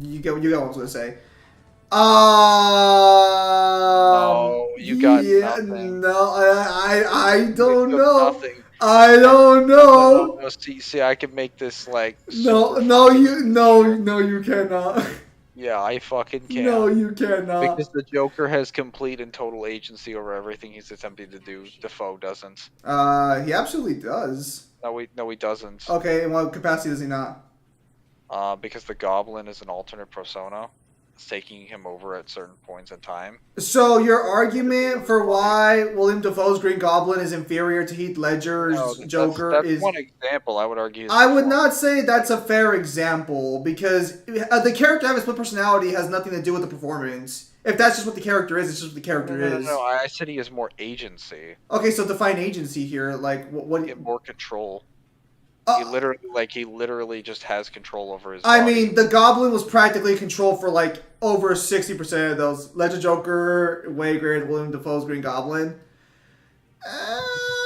you get what I was gonna say. No, you got nothing. No, I don't know. Nothing. I don't know. No, see, I can make this like. No, you cannot. Yeah, I fucking can. No, you cannot. Because the Joker has complete and total agency over everything he's attempting to do. Defoe doesn't. He absolutely does. No, he doesn't. Okay, in what capacity does he not? Because the Goblin is an alternate persona. It's taking him over at certain points in time. So your argument for why William Dafoe's Green Goblin is inferior to Heath Ledger's Joker that's is one example. I would argue. I would not say that's a fair example because the character having a split personality has nothing to do with the performance. If that's just what the character is, it's just what the character is. No, I said he has more agency. Okay, so define agency here. Like what? Get more control. He literally just has control over his body. I mean, the Goblin was practically controlled for like over 60% of those. Ledger Joker, way greater than William Dafoe's Green Goblin. I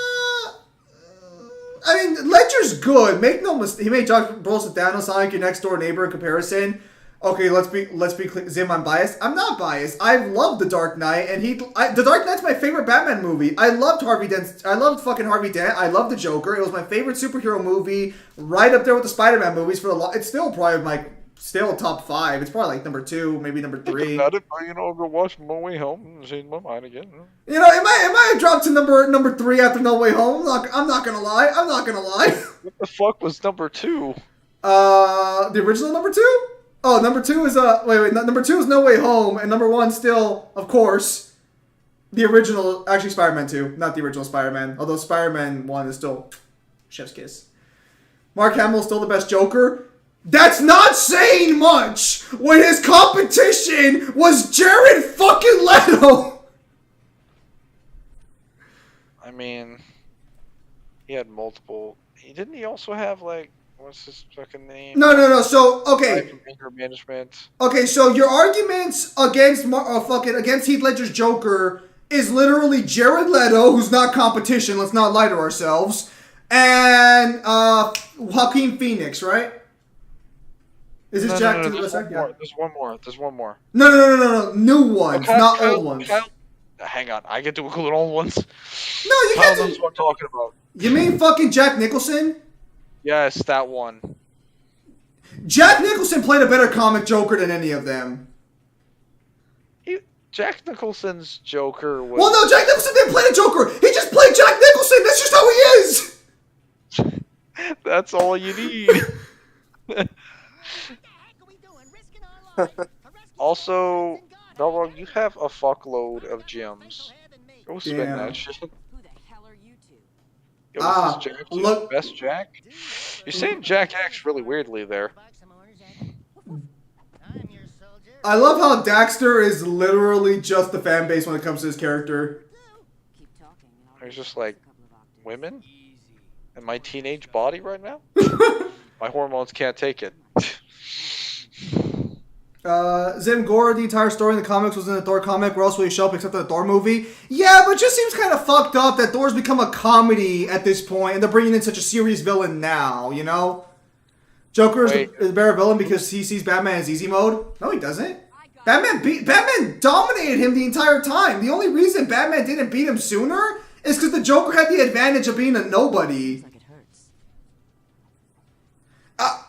mean, Ledger's good. Make no mistake. He made Josh Brolin Thanos sound like your next door neighbor in comparison. Okay, let's be Zim. I'm biased. I'm not biased. I love The Dark Knight, and The Dark Knight's my favorite Batman movie. I loved Harvey Dent. I loved fucking Harvey Dent. I loved The Joker. It was my favorite superhero movie, right up there with the Spider-Man movies for a lot. It's still probably still top 5. It's probably like number 2, maybe number 3. About it, but, I'll go watch No Way Home and change my mind again. It might have dropped to number 3 after No Way Home. I'm not gonna lie. What the fuck was number 2? The original number 2. Oh, number 2 is number 2 is No Way Home, and number 1 still, of course, the original. Actually, Spider-Man 2, not the original Spider-Man. Although Spider-Man 1 is still chef's kiss. Mark Hamill's still the best Joker. That's not saying much when his competition was Jared fucking Leto. I mean, he had multiple. Didn't he also have like? What's his fucking name? No. So, okay. Anger management. Okay, so your arguments against against Heath Ledger's Joker is literally Jared Leto, who's not competition. Let's not lie to ourselves. And Joaquin Phoenix, right? Is this Jack to the there's West one Side? more. Yeah. There's one more. No. New ones, not old ones. Hang on, I get to include old ones. No, you Kyle can't. knows what I'm talking about. You mean fucking Jack Nicholson? Yes, that one. Jack Nicholson played a better comic Joker than any of them. Jack Nicholson's Joker was. Well, no, Jack Nicholson didn't play the Joker. He just played Jack Nicholson. That's just how he is. That's all you need. What the heck are we doing? Risking our lives to rescue Also, those in God. Melro, you have a fuckload of gems. Go spin Damn. that shit. Who the hell are you two? Yo, Ah, is this Jack? look- Best Jack? You're saying Jack acts really weirdly there. I'm your soldier. I love how Daxter is literally just the fan base when it comes to his character. Keep talking and I'll He's just raise like, a couple of octaves. women? In my teenage body right now? My hormones can't take it. Zimgora, the entire story in the comics was in the Thor comic. Where else will he show up except in the Thor movie? Yeah, but it just seems kind of fucked up that Thor's become a comedy at this point, and they're bringing in such a serious villain now, you know? Joker is the better villain because he sees Batman as easy mode? No, he doesn't. Batman dominated him the entire time. The only reason Batman didn't beat him sooner is because the Joker had the advantage of being a nobody. Like it hurts.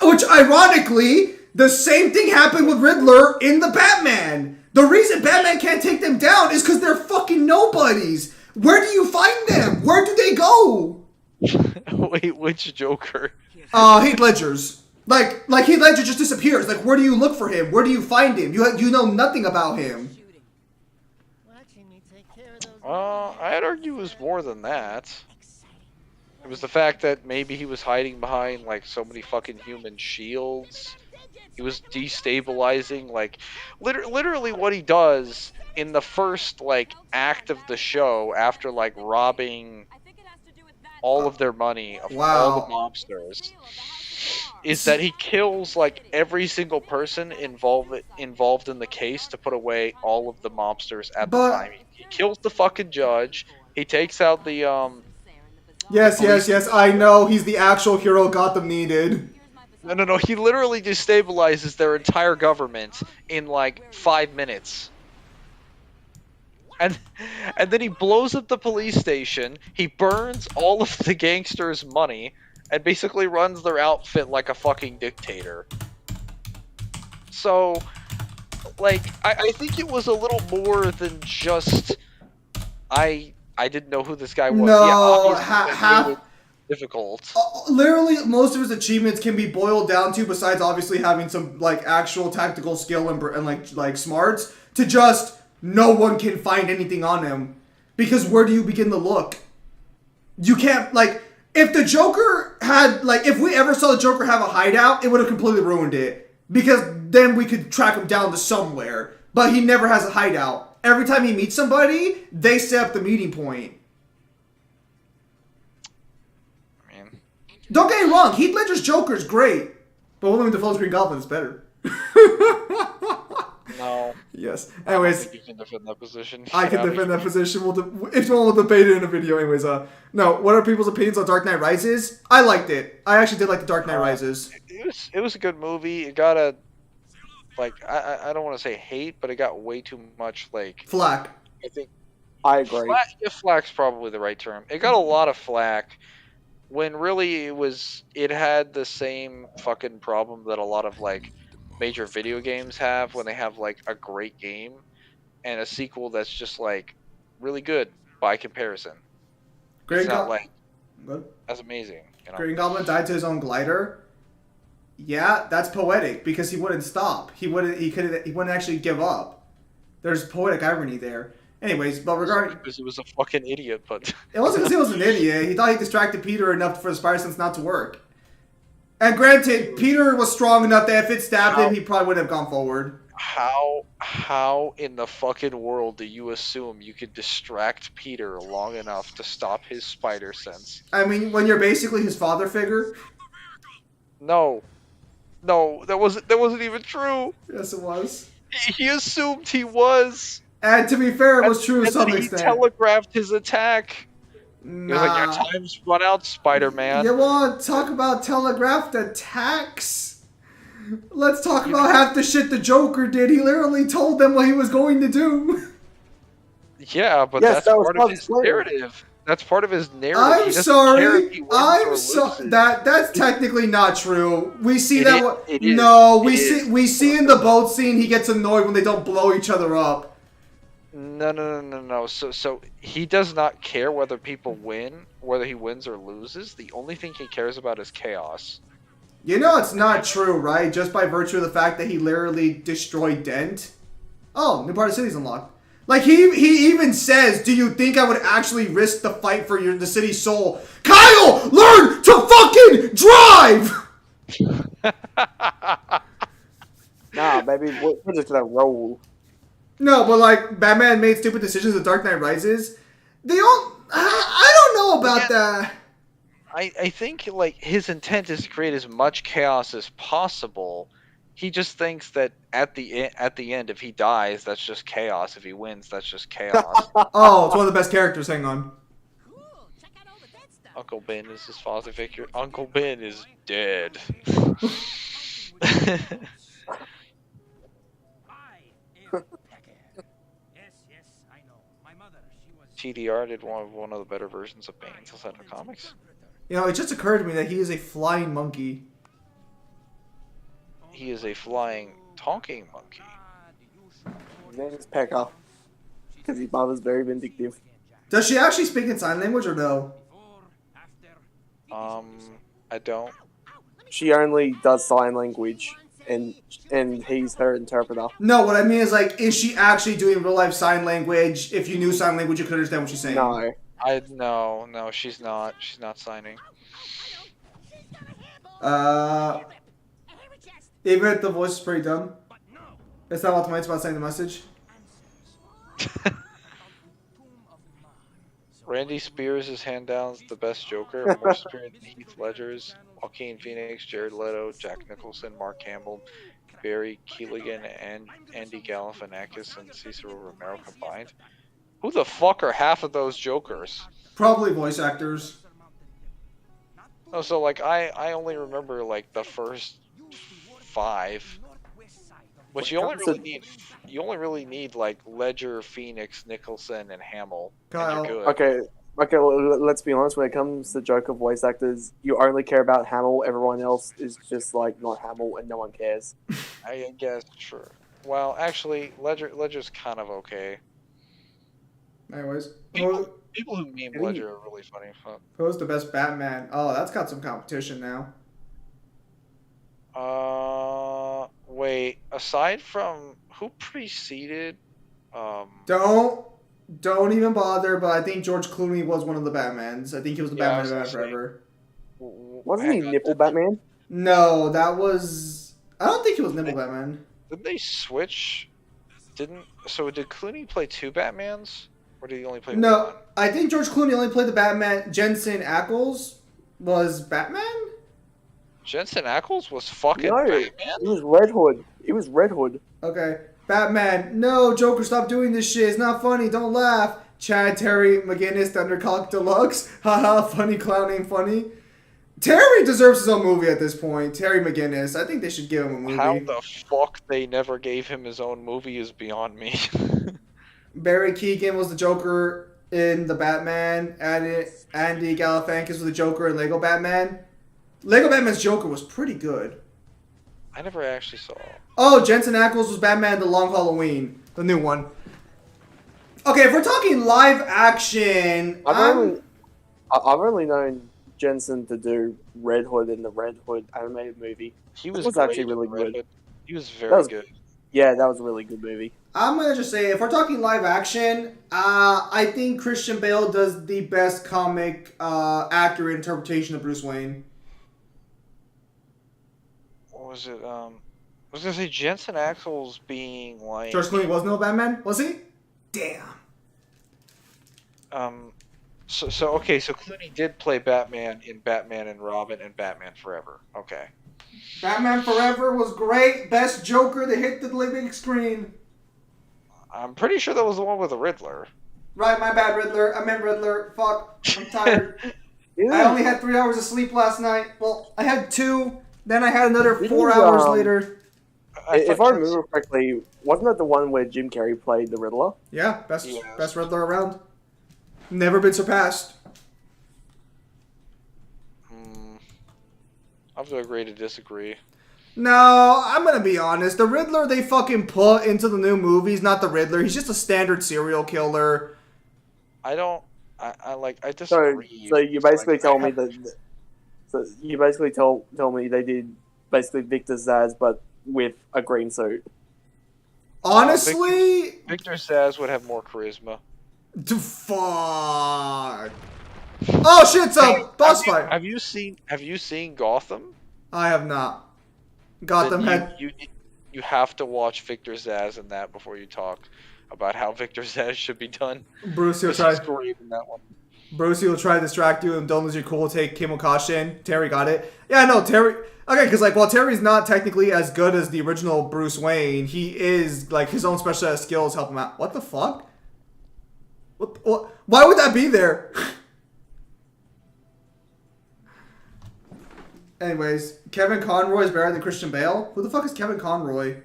Which, ironically, the same thing happened with Riddler in the Batman. The reason Batman can't take them down is because they're fucking nobodies. Where do you find them? Where do they go? Wait, which Joker? Heath Ledger's. Like Heath Ledger just disappears. Like, where do you look for him? Where do you find him? You know nothing about him. Watching me take care of those I'd argue it was more than that. It was the fact that maybe he was hiding behind, like, so many fucking human shields. He was destabilizing, like, literally what he does in the first, like, act of the show after, like, robbing all of their money of all the mobsters is that he kills, like, every single person involved in the case to put away all of the mobsters at the time. He kills the fucking judge. He takes out the, Yes, I know. He's the actual hero Gotham needed. No. He literally destabilizes their entire government in like 5 minutes. And then he blows up the police station. He burns all of the gangsters' money and basically runs their outfit like a fucking dictator. So, like, I think it was a little more than just I didn't know who this guy was. No, yeah, difficult. Literally, most of his achievements can be boiled down to, besides obviously having some like actual tactical skill and like smarts, to just no one can find anything on him. Because where do you begin to look? You can't, like, if the Joker had, like, if we ever saw the Joker have a hideout, it would have completely ruined it. Because then we could track him down to somewhere. But he never has a hideout. Every time he meets somebody, they set up the meeting point. I mean, don't get me wrong, Heath Ledger's Joker is great. But Willem Dafoe's Green Goblin is better. no. Yes. I don't Anyways, think you can defend that position. I can defend that position. If you want, we'll debate it in a video. Anyways, no. What are people's opinions on Dark Knight Rises? I liked it. I actually did like the Dark Knight Rises. It was a good movie. It got a, like, I don't want to say hate, but it got way too much, like, Flack. I think I agree. flack's probably the right term. It got a lot of flack when really it had the same fucking problem that a lot of, like, major video games have when they have, like, a great game and a sequel that's just, like, really good by comparison. Green It's not, Goblin. like, as amazing, you know? Green Goblin died to his own glider. Yeah, that's poetic because he wouldn't stop. He wouldn't actually give up. There's poetic irony there. Anyways, but regarding, because he was a fucking idiot, but it wasn't because he was an idiot. He thought he distracted Peter enough for the Spider Sense not to work. And granted, Peter was strong enough that if it stabbed him, he probably wouldn't have gone forward. How in the fucking world do you assume you could distract Peter long enough to stop his spider sense? I mean, when you're basically his father figure. No, that wasn't even true. Yes, it was. He assumed he was. And to be fair, it was true to some He extent. telegraphed his attack. He was like, Nah. your time's run out, Spider-Man. You want to talk about telegraphed attacks? Let's talk You about know- half the shit the Joker did. He literally told them what he was going to do. Yeah, but Yes, that's that was part part of of his his plan. narrative. That's part of his narrative. he I'm doesn't care sorry. if he wins or loses. That's technically not true. We see It that. is- it is. No, we It see is. we see in the boat scene he gets annoyed when they don't blow each other up. No. So he does not care whether people win, whether he wins or loses. The only thing he cares about is chaos. You know it's not true, right? Just by virtue of the fact that he literally destroyed Dent. Oh, new part of the city's unlocked. Like he even says, "Do you think I would actually risk the fight for the city's soul?" Kyle, learn to fucking drive. Nah, baby, we're just gonna roll. No, but like Batman made stupid decisions in Dark Knight Rises. They all I don't know about that. I think like his intent is to create as much chaos as possible. He just thinks that at the end, if he dies, that's just chaos. If he wins, that's just chaos. Oh, it's one of the best characters. Hang on. Cool. Check out all the dead stuff. Uncle Ben is his father figure. Uncle Ben is dead. Yes, I know. My mother, she was. TDR did one of the better versions of Bane inside the comics. You know, it just occurred to me that he is a flying monkey. He is a flying, talking monkey. His name is Pekka. Because his mother's very vindictive. Does she actually speak in sign language or no? I don't. She only does sign language, and he's her interpreter. No, what I mean is like, is she actually doing real life sign language? If you knew sign language, you could understand what she's saying. No. No, she's not. She's not signing. Even if the voice is pretty dumb. It's not automatic about saying the message. Randy Spears' hand down's the best Joker. More spirit than Heath Ledger's. Joaquin Phoenix, Jared Leto, Jack Nicholson, Mark Hamill, Barry Keoghan, and Andy Galifianakis and Cicero Romero combined. Who the fuck are half of those Jokers? Probably voice actors. Oh, so like I only remember like the first 5, but you only really need like Ledger, Phoenix, Nicholson, and Hamill. Kyle. And you're good. Okay, let's be honest, when it comes to Joker voice actors, you only care about Hamill, everyone else is just like not Hamill and no one cares. I guess sure. Well, actually, Ledger's kind of okay. Anyways, People who meme Really? Ledger are really funny. who's the best Batman? Oh, that's got some competition now. Wait. Aside from who preceded, Don't even bother. But I think George Clooney was one of the Batmans. I think he was the Yeah, I Batman was of gonna say. forever. Wasn't he Nipple Batman? No, that was. I don't think he was Nipple Batman. Did they switch? Did Clooney play 2 Batmans, or did he only play No, one? I think George Clooney only played the Batman. Jensen Ackles was Batman. Jensen Ackles was fucking No, Batman. it was Red Hood. It was Red Hood. Okay, Batman. No, Joker, stop doing this shit. It's not funny. Don't laugh. Chad Terry McGinnis, Thundercock Deluxe. Haha, funny clown ain't funny. Terry deserves his own movie at this point. Terry McGinnis. I think they should give him a movie. How the fuck they never gave him his own movie is beyond me. Barry Keoghan was the Joker in the Batman. Andy Galifianakis was the Joker in Lego Batman. Lego Batman's Joker was pretty good. I never actually saw. Oh, Jensen Ackles was Batman in The Long Halloween. The new one. Okay, if we're talking live action... I've only known Jensen to do Red Hood in the Red Hood animated movie. He was was great actually in really Red good. Hood. He was That very was- good. Yeah, that was a really good movie. I'm gonna just say, if we're talking live action, I think Christian Bale does the best comic accurate interpretation of Bruce Wayne. What was it? I was gonna say Jensen Ackles being like. George Clooney was no Batman, was he? Damn. So Clooney did play Batman in Batman and Robin and Batman Forever. Okay. Batman Forever was great. Best Joker that hit the living screen. I'm pretty sure that was the one with the Riddler. Right, my bad, Riddler. I meant Riddler. Fuck, I'm tired. I Dude, only had 3 hours of sleep last night. Well, I had 2. Then I had another Didn't 4 you, hours later. if thought I remember correctly, wasn't that the one where Jim Carrey played the Riddler? Yeah, best Yes. Riddler around. Never been surpassed. I'm gonna agree to disagree. No, I'm gonna be honest. The Riddler they fucking put into the new movie's not the Riddler. He's just a standard serial killer. I So, disagree. so you basically Like, tell me that. So you basically tell me they did basically Victor Zsasz, but with a green suit. Honestly, Victor Zsasz would have more charisma. fuck. Oh shit, it's a boss fight. Have you seen Gotham? I have not. Gotham Then had. you have to watch Victor Zsasz in that before you talk about how Victor Zsasz should be done. Bruce, he'll 'Cause try. he's great in that one. Bruce, he'll try to distract you and don't lose your cool. Take Kimokashin. Terry got it. Yeah, no, Terry. Okay, because like while Terry's not technically as good as the original Bruce Wayne, he is like his own specialized skills help him out. What the fuck? What? Why would that be there? Anyways, Kevin Conroy is better than Christian Bale. Who the fuck is Kevin Conroy?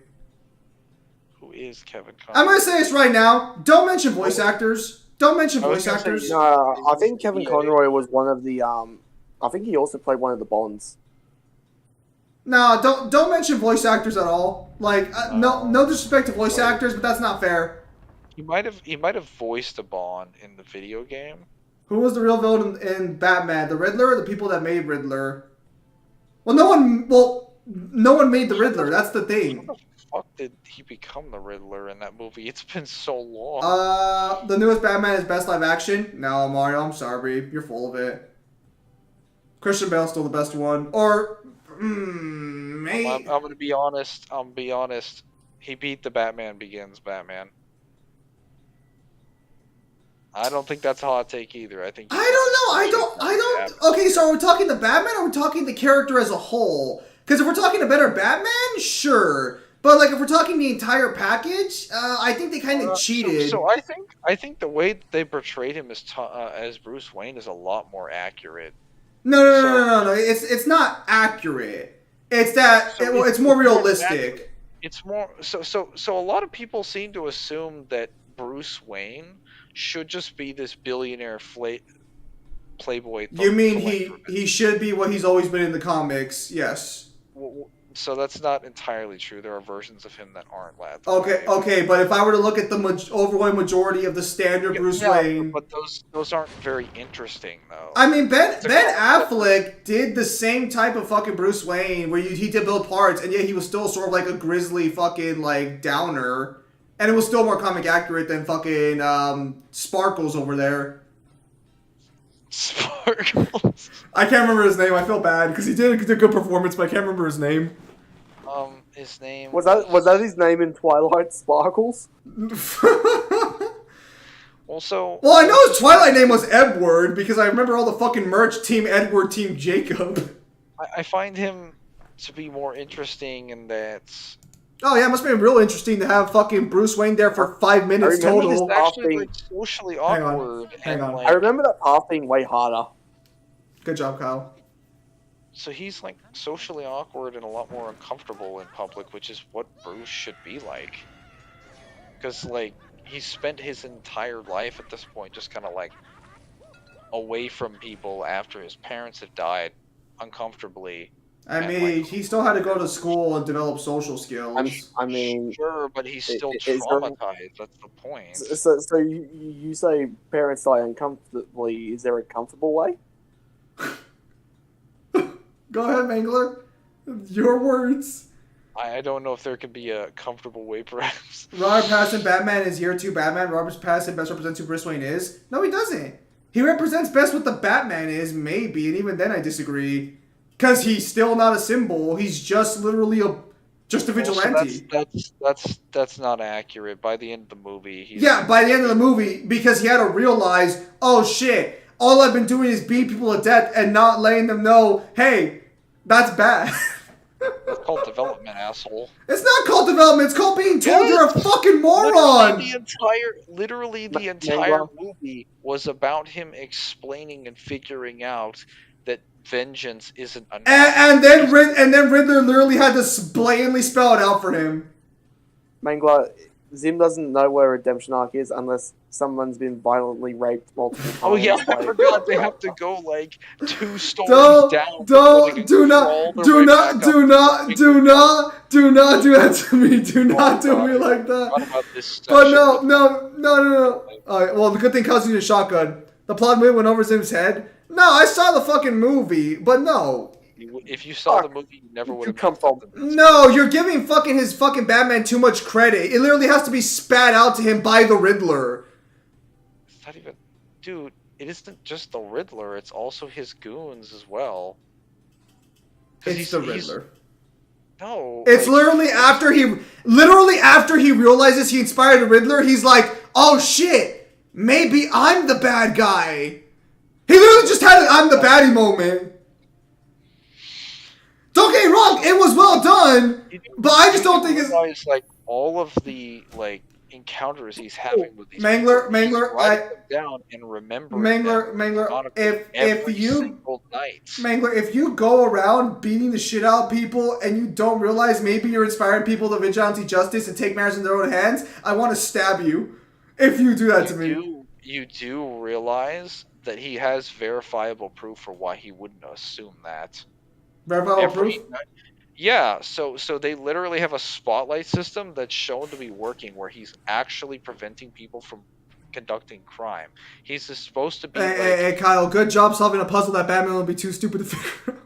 Who is Kevin I'm Conroy? gonna say this right now. Don't mention voice actors. Don't mention I was voice gonna say, actors. No, I think Kevin Yeah. Conroy was one of the. I think he also played one of the Bonds. No, don't mention voice actors at all. Like, no disrespect to voice actors, but that's not fair. He might have voiced a Bond in the video game. Who was the real villain in Batman? The Riddler or the people that made Riddler? Well, no one made the Riddler. That's the How thing. the fuck did he become the Riddler in that movie? It's been so long. The newest Batman is best live action. No, Mario, I'm sorry, you're full of it. Christian Bale's still the best one, or maybe. I'm gonna be honest. He beat the Batman Begins Batman. I don't think that's a hot take either. I think. I don't know. Okay, so are we talking the Batman or are we talking the character as a whole? Because if we're talking a better Batman, sure. But like if we're talking the entire package, I think they kind of cheated. So I think the way they portrayed him as Bruce Wayne is a lot more accurate. No. It's not accurate. It's that it's more realistic. It's more so a lot of people seem to assume that Bruce Wayne should just be this billionaire playboy. You mean he should be what he's always been in the comics? Yes. So that's not entirely true. There are versions of him that aren't that. Okay, but if I were to look at the overwhelming majority of the standard Bruce Wayne, but those aren't very interesting though. I mean Ben Affleck did the same type of fucking Bruce Wayne where he did build parts, and yet he was still sort of like a grisly fucking like downer, and it was still more comic accurate than fucking Sparkles over there. Sparkles. I can't remember his name. I feel bad because he did a good performance, but I can't remember his name. His name Was that his name in Twilight? Sparkles? Also, Well, I know his Twilight name was Edward because I remember all the fucking merch. Team Edward, Team Jacob. I find him to be more interesting in that. Oh yeah, it must have been real interesting to have fucking Bruce Wayne there for 5 minutes I remember total. this- He's actually being- like socially Hang on. awkward. Hang and, on. like, I remember that path being way harder. Good job, Kyle. So he's like socially awkward and a lot more uncomfortable in public, which is what Bruce should be like. Because like he's spent his entire life at this point just kind of like away from people after his parents have died, uncomfortably. I And, mean, like, he still had to go to school and develop social skills. I mean, Sure, but he's still is there- traumatized. That's the point. so you say parents die uncomfortably. Is there a comfortable way? Go ahead, Mangler. Your words. I don't know if there could be a comfortable way, perhaps. Robert Pattinson, Batman is year 2 Batman. Robert Pattinson best represents who Bruce Wayne is. No, he doesn't. He represents best what the Batman is, maybe, and even then I disagree. Because he's still not a symbol. He's just literally a vigilante. That's not accurate. By the end of the movie, he's Yeah, by the end of the movie, because he had to realize, oh shit, all I've been doing is beating people to death and not letting them know, hey, that's bad. That's called development, asshole. It's not called development, it's called being told you're a fucking moron. the entire movie was about him explaining and figuring out that vengeance isn't enough. And then Riddler literally had to blatantly spell it out for him. Mangler, Zim doesn't know where redemption arc is unless someone's been violently raped multiple times. Oh yeah, I by- forgot they have to go like 2 stories down. Do not do that to me. Do not do me like that. But no. Alright, well, the good thing Kyle's using a shotgun. The plot movie went over Zim's head. No, I saw the fucking movie, but no. If you saw the movie, you never would have come from. No, you're giving his fucking Batman too much credit. It literally has to be spat out to him by the Riddler. It's not even, dude. It isn't just the Riddler; it's also his goons as well. It's the Riddler. No. It's literally after he realizes he inspired the Riddler. He's like, oh shit, maybe I'm the bad guy. He literally just had an I'm the baddie moment. Don't get me wrong, it was well done, but I just don't think it's like all of the like encounters he's having with these Mangler, if you go around beating the shit out of people and you don't realize maybe you're inspiring people to vigilante justice and take matters in their own hands, I want to stab you if you do that to me. You do realize that he has verifiable proof for why he wouldn't assume that. Verifiable proof? Yeah, so they literally have a spotlight system that's shown to be working where he's actually preventing people from conducting crime. He's supposed to be Hey, Kyle, good job solving a puzzle that Batman would be too stupid to figure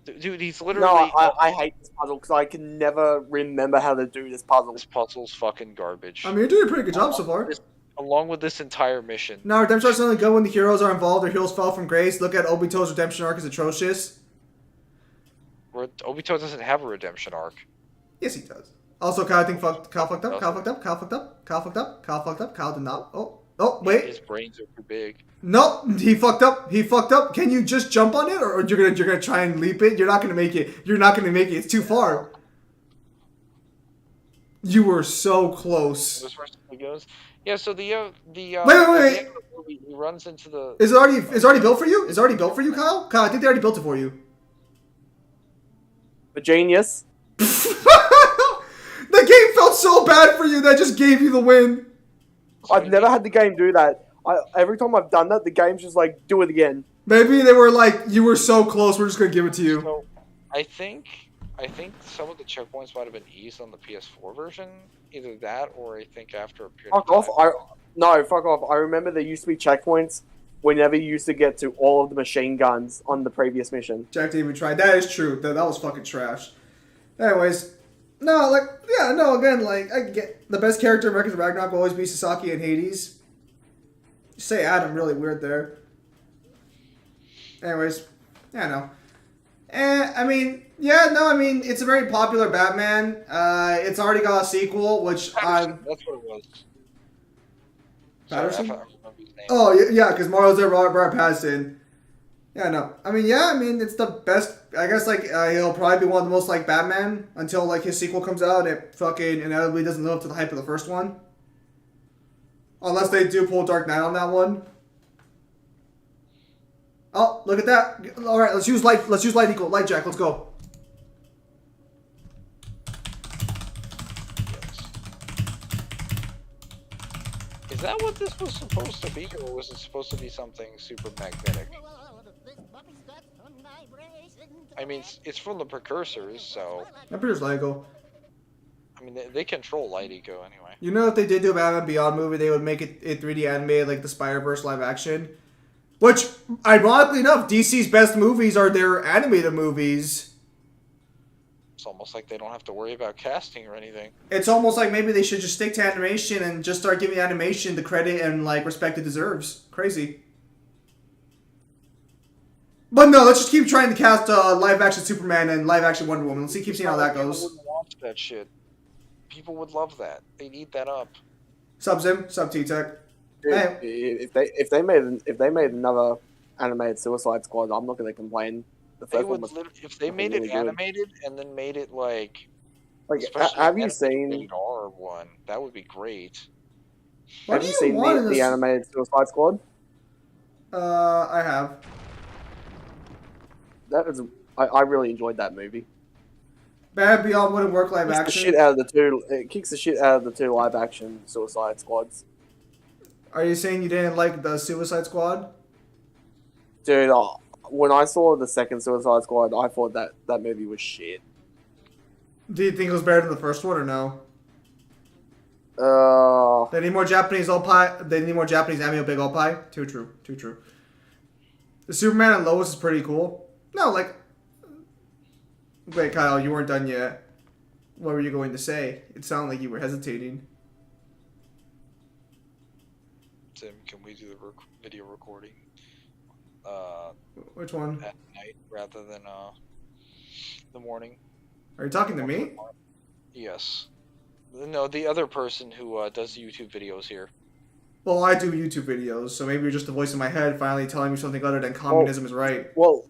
out. Dude, he's literally... No, I hate this puzzle because I can never remember how to do this puzzle. This puzzle's fucking garbage. I mean, you're doing a pretty good job so far. Along with this entire mission. Now, redemption arcs only good when the heroes are involved or heroes fall from grace. Look at Obito's redemption arc is atrocious. Obito doesn't have a redemption arc. Yes, he does. Also, Kyle, I think Kyle fucked up. Kyle did not. Oh, wait. His brains are too big. No, he fucked up. Can you just jump on it, or you're gonna try and leap it? You're not gonna make it. It's too far. You were so close. Yeah. So the wait. He runs into the. Is it already built for you? Is it already built for you, Kyle? Kyle, I think they already built it for you. A genius. The game felt so bad for you that just gave you the win. I've never had the game do that. Every time I've done that, the game's just like, do it again. Maybe they were like, you were so close, we're just gonna give it to you. So, I think some of the checkpoints might have been eased on the PS4 version. Either that, or I think after a period fuck of time. Fuck off. I remember there used to be checkpoints whenever you used to get to all of the machine guns on the previous mission. Jack didn't even try. That is true. That was fucking trash. Anyways, again, I get the best character in Records of Ragnarok will always be Sasaki and Hades. You say Adam, really weird there. Anyways, no. It's a very popular Batman. It's already got a sequel, which That's what it was. Patterson? Sorry, I remember his name. Oh, yeah, because Mario's there, Robert Pattinson. Yeah, no. It's the best. I guess, he'll probably be one of the most like Batman until, his sequel comes out and it fucking inevitably doesn't live up to the hype of the first one. Unless they do pull Dark Knight on that one. Oh, look at that. Alright, let's use light equal. Light jack, let's go. Is that what this was supposed to be, or was it supposed to be something super magnetic? I mean, it's from the precursors, so... I'm pretty sure Lego. I mean, they control Light Eco anyway. You know, if they did do a Batman Beyond movie, they would make it 3D animated like the Spider-Verse live action. Which, ironically enough, DC's best movies are their animated movies. It's almost like they don't have to worry about casting or anything. It's almost like maybe they should just stick to animation and just start giving animation the credit and respect it deserves. Crazy. But no, let's just keep trying to cast live action Superman and live action Wonder Woman. Let's keep seeing how that goes. People would watch that shit. People would love that. They'd eat that up. Sub Zim, sub T-Tech. Hey. If they made another animated Suicide Squad, I'm not gonna complain. If they made it animated and then made it have you seen rated R one, that would be great. Why Have do you you seen want the this? animated Suicide Squad? I have. That is, I really enjoyed that movie. Bad Beyond wouldn't work live Kicks the action. shit out of the two. It kicks the shit out of the two live action Suicide Squads. Are you saying you didn't like the Suicide Squad? Dude, when I saw the second Suicide Squad, I thought that movie was shit. Do you think it was better than the first one or no? They need more Japanese oppai. They need more Japanese anime big oppai. Too true. Too true. The Superman and Lois is pretty cool. No, like. Wait, Kyle, you weren't done yet. What were you going to say? It sounded like you were hesitating. Tim, can we do the video recording? Which one? At night rather than the morning. Are you talking to me? Yes. No, the other person who does YouTube videos here. Well, I do YouTube videos, so maybe you're just the voice in my head finally telling me something other than communism is right. Well,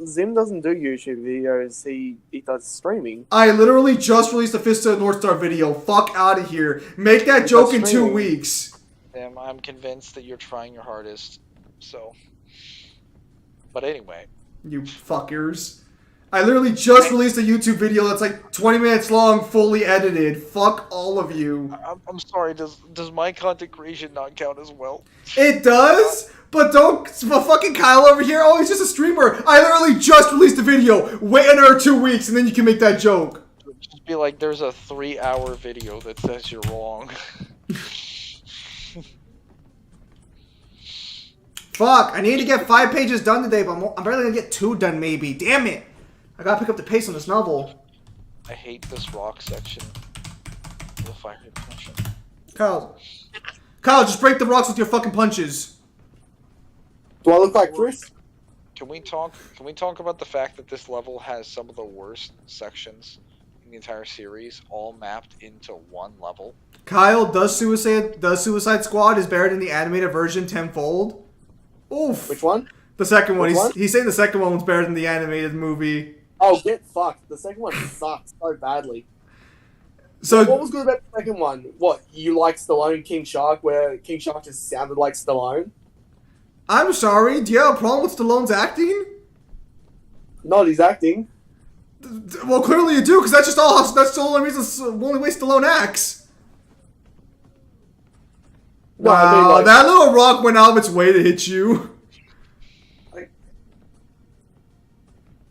Zim doesn't do YouTube videos. He does streaming. I literally just released a Fist of the North Star video. Fuck out of here. Make that joke in 2 weeks. Tim, I'm convinced that you're trying your hardest. So. But anyway. You fuckers. I literally just released a YouTube video that's like 20 minutes long, fully edited. Fuck all of you. I'm sorry, does my content creation not count as well? It does? But fucking Kyle over here, oh, he's just a streamer. I literally just released a video. Wait another 2 weeks and then you can make that joke. Just be like, there's a 3-hour video that says you're wrong. Fuck, I need to get 5 pages done today, but I'm barely gonna get 2 done maybe. Damn it. I gotta pick up the pace on this novel. I hate this rock section. The fire punch. Kyle, just break the rocks with your fucking punches. Do I look like Chris? Can we talk about the fact that this level has some of the worst sections in the entire series, all mapped into one level? Kyle, does Suicide Squad is better than the animated version tenfold? Oof. Which one? The second one. Which one? He's saying the second one was better than the animated movie. Oh, get fucked. The second one sucks so badly. So What was good about the second one? What, you like Stallone King Shark, where King Shark just sounded like Stallone? I'm sorry, do you have a problem with Stallone's acting? Not his acting. Well, clearly you do, because that's the only reason, the only way Stallone acts. No, Wow, I mean, like, that little rock went out of its way to hit you.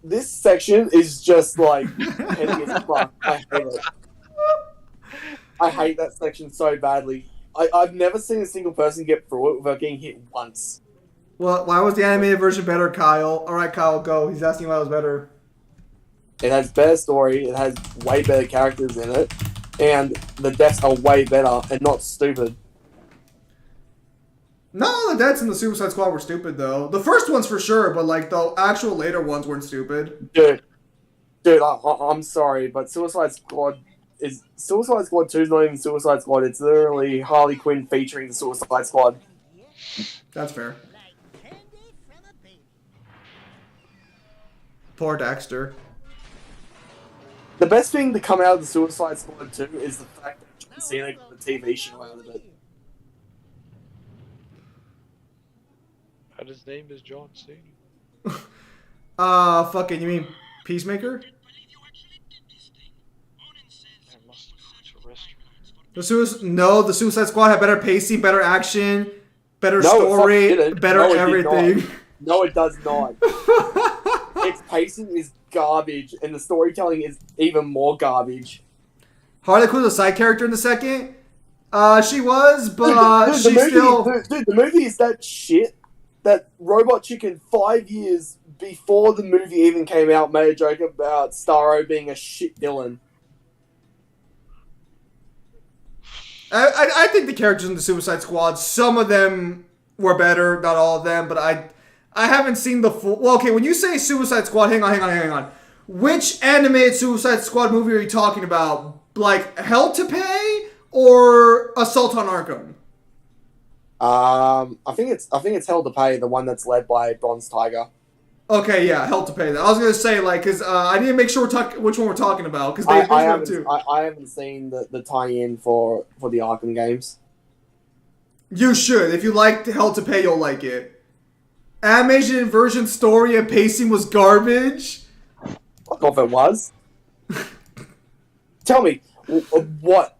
this section is just like petty as fuck. I hate it. I hate that section so badly. I've never seen a single person get through it without getting hit once. Well, why was the animated version better, Kyle? Alright, Kyle, go. He's asking why it was better. It has better story, it has way better characters in it, and the deaths are way better and not stupid. No, the deaths in the Suicide Squad were stupid, though. The first ones for sure, but like the actual later ones weren't stupid. Dude, I'm sorry, but Suicide Squad 2 is not even Suicide Squad. It's literally Harley Quinn featuring the Suicide Squad. That's fair. Like candy from a baby. Poor Daxter. The best thing to come out of the Suicide Squad 2 is the fact that John Cena got a TV show out of it. And his name is John Cena. Fucking, you mean Peacemaker? I must go to a restaurant. The Suicide Squad had better pacing, better action, better No, it story, fucking didn't. better No, it did everything. not. No, it does not. Its pacing is garbage, and the storytelling is even more garbage. Harley Quinn was a side character in the second. She was, but Dude, she's still. the movie is that shit that Robot Chicken 5 years before the movie even came out made a joke about Starro being a shit villain. I think the characters in the Suicide Squad, some of them were better, not all of them, but I haven't seen the full. Well, okay, when you say Suicide Squad, hang on. Which animated Suicide Squad movie are you talking about? Like Hell to Pay or Assault on Arkham? I think it's Hell to Pay, the one that's led by Bronze Tiger. Okay, yeah, Hell to Pay. I was gonna say like, cause I need to make sure which one we're talking about, cause they I have too. haven't seen the tie-in for the Arkham games. You should. If you like Hell to Pay, you'll like it. Animation inversion, story, and pacing was garbage. Fuck off, it was. Tell me, what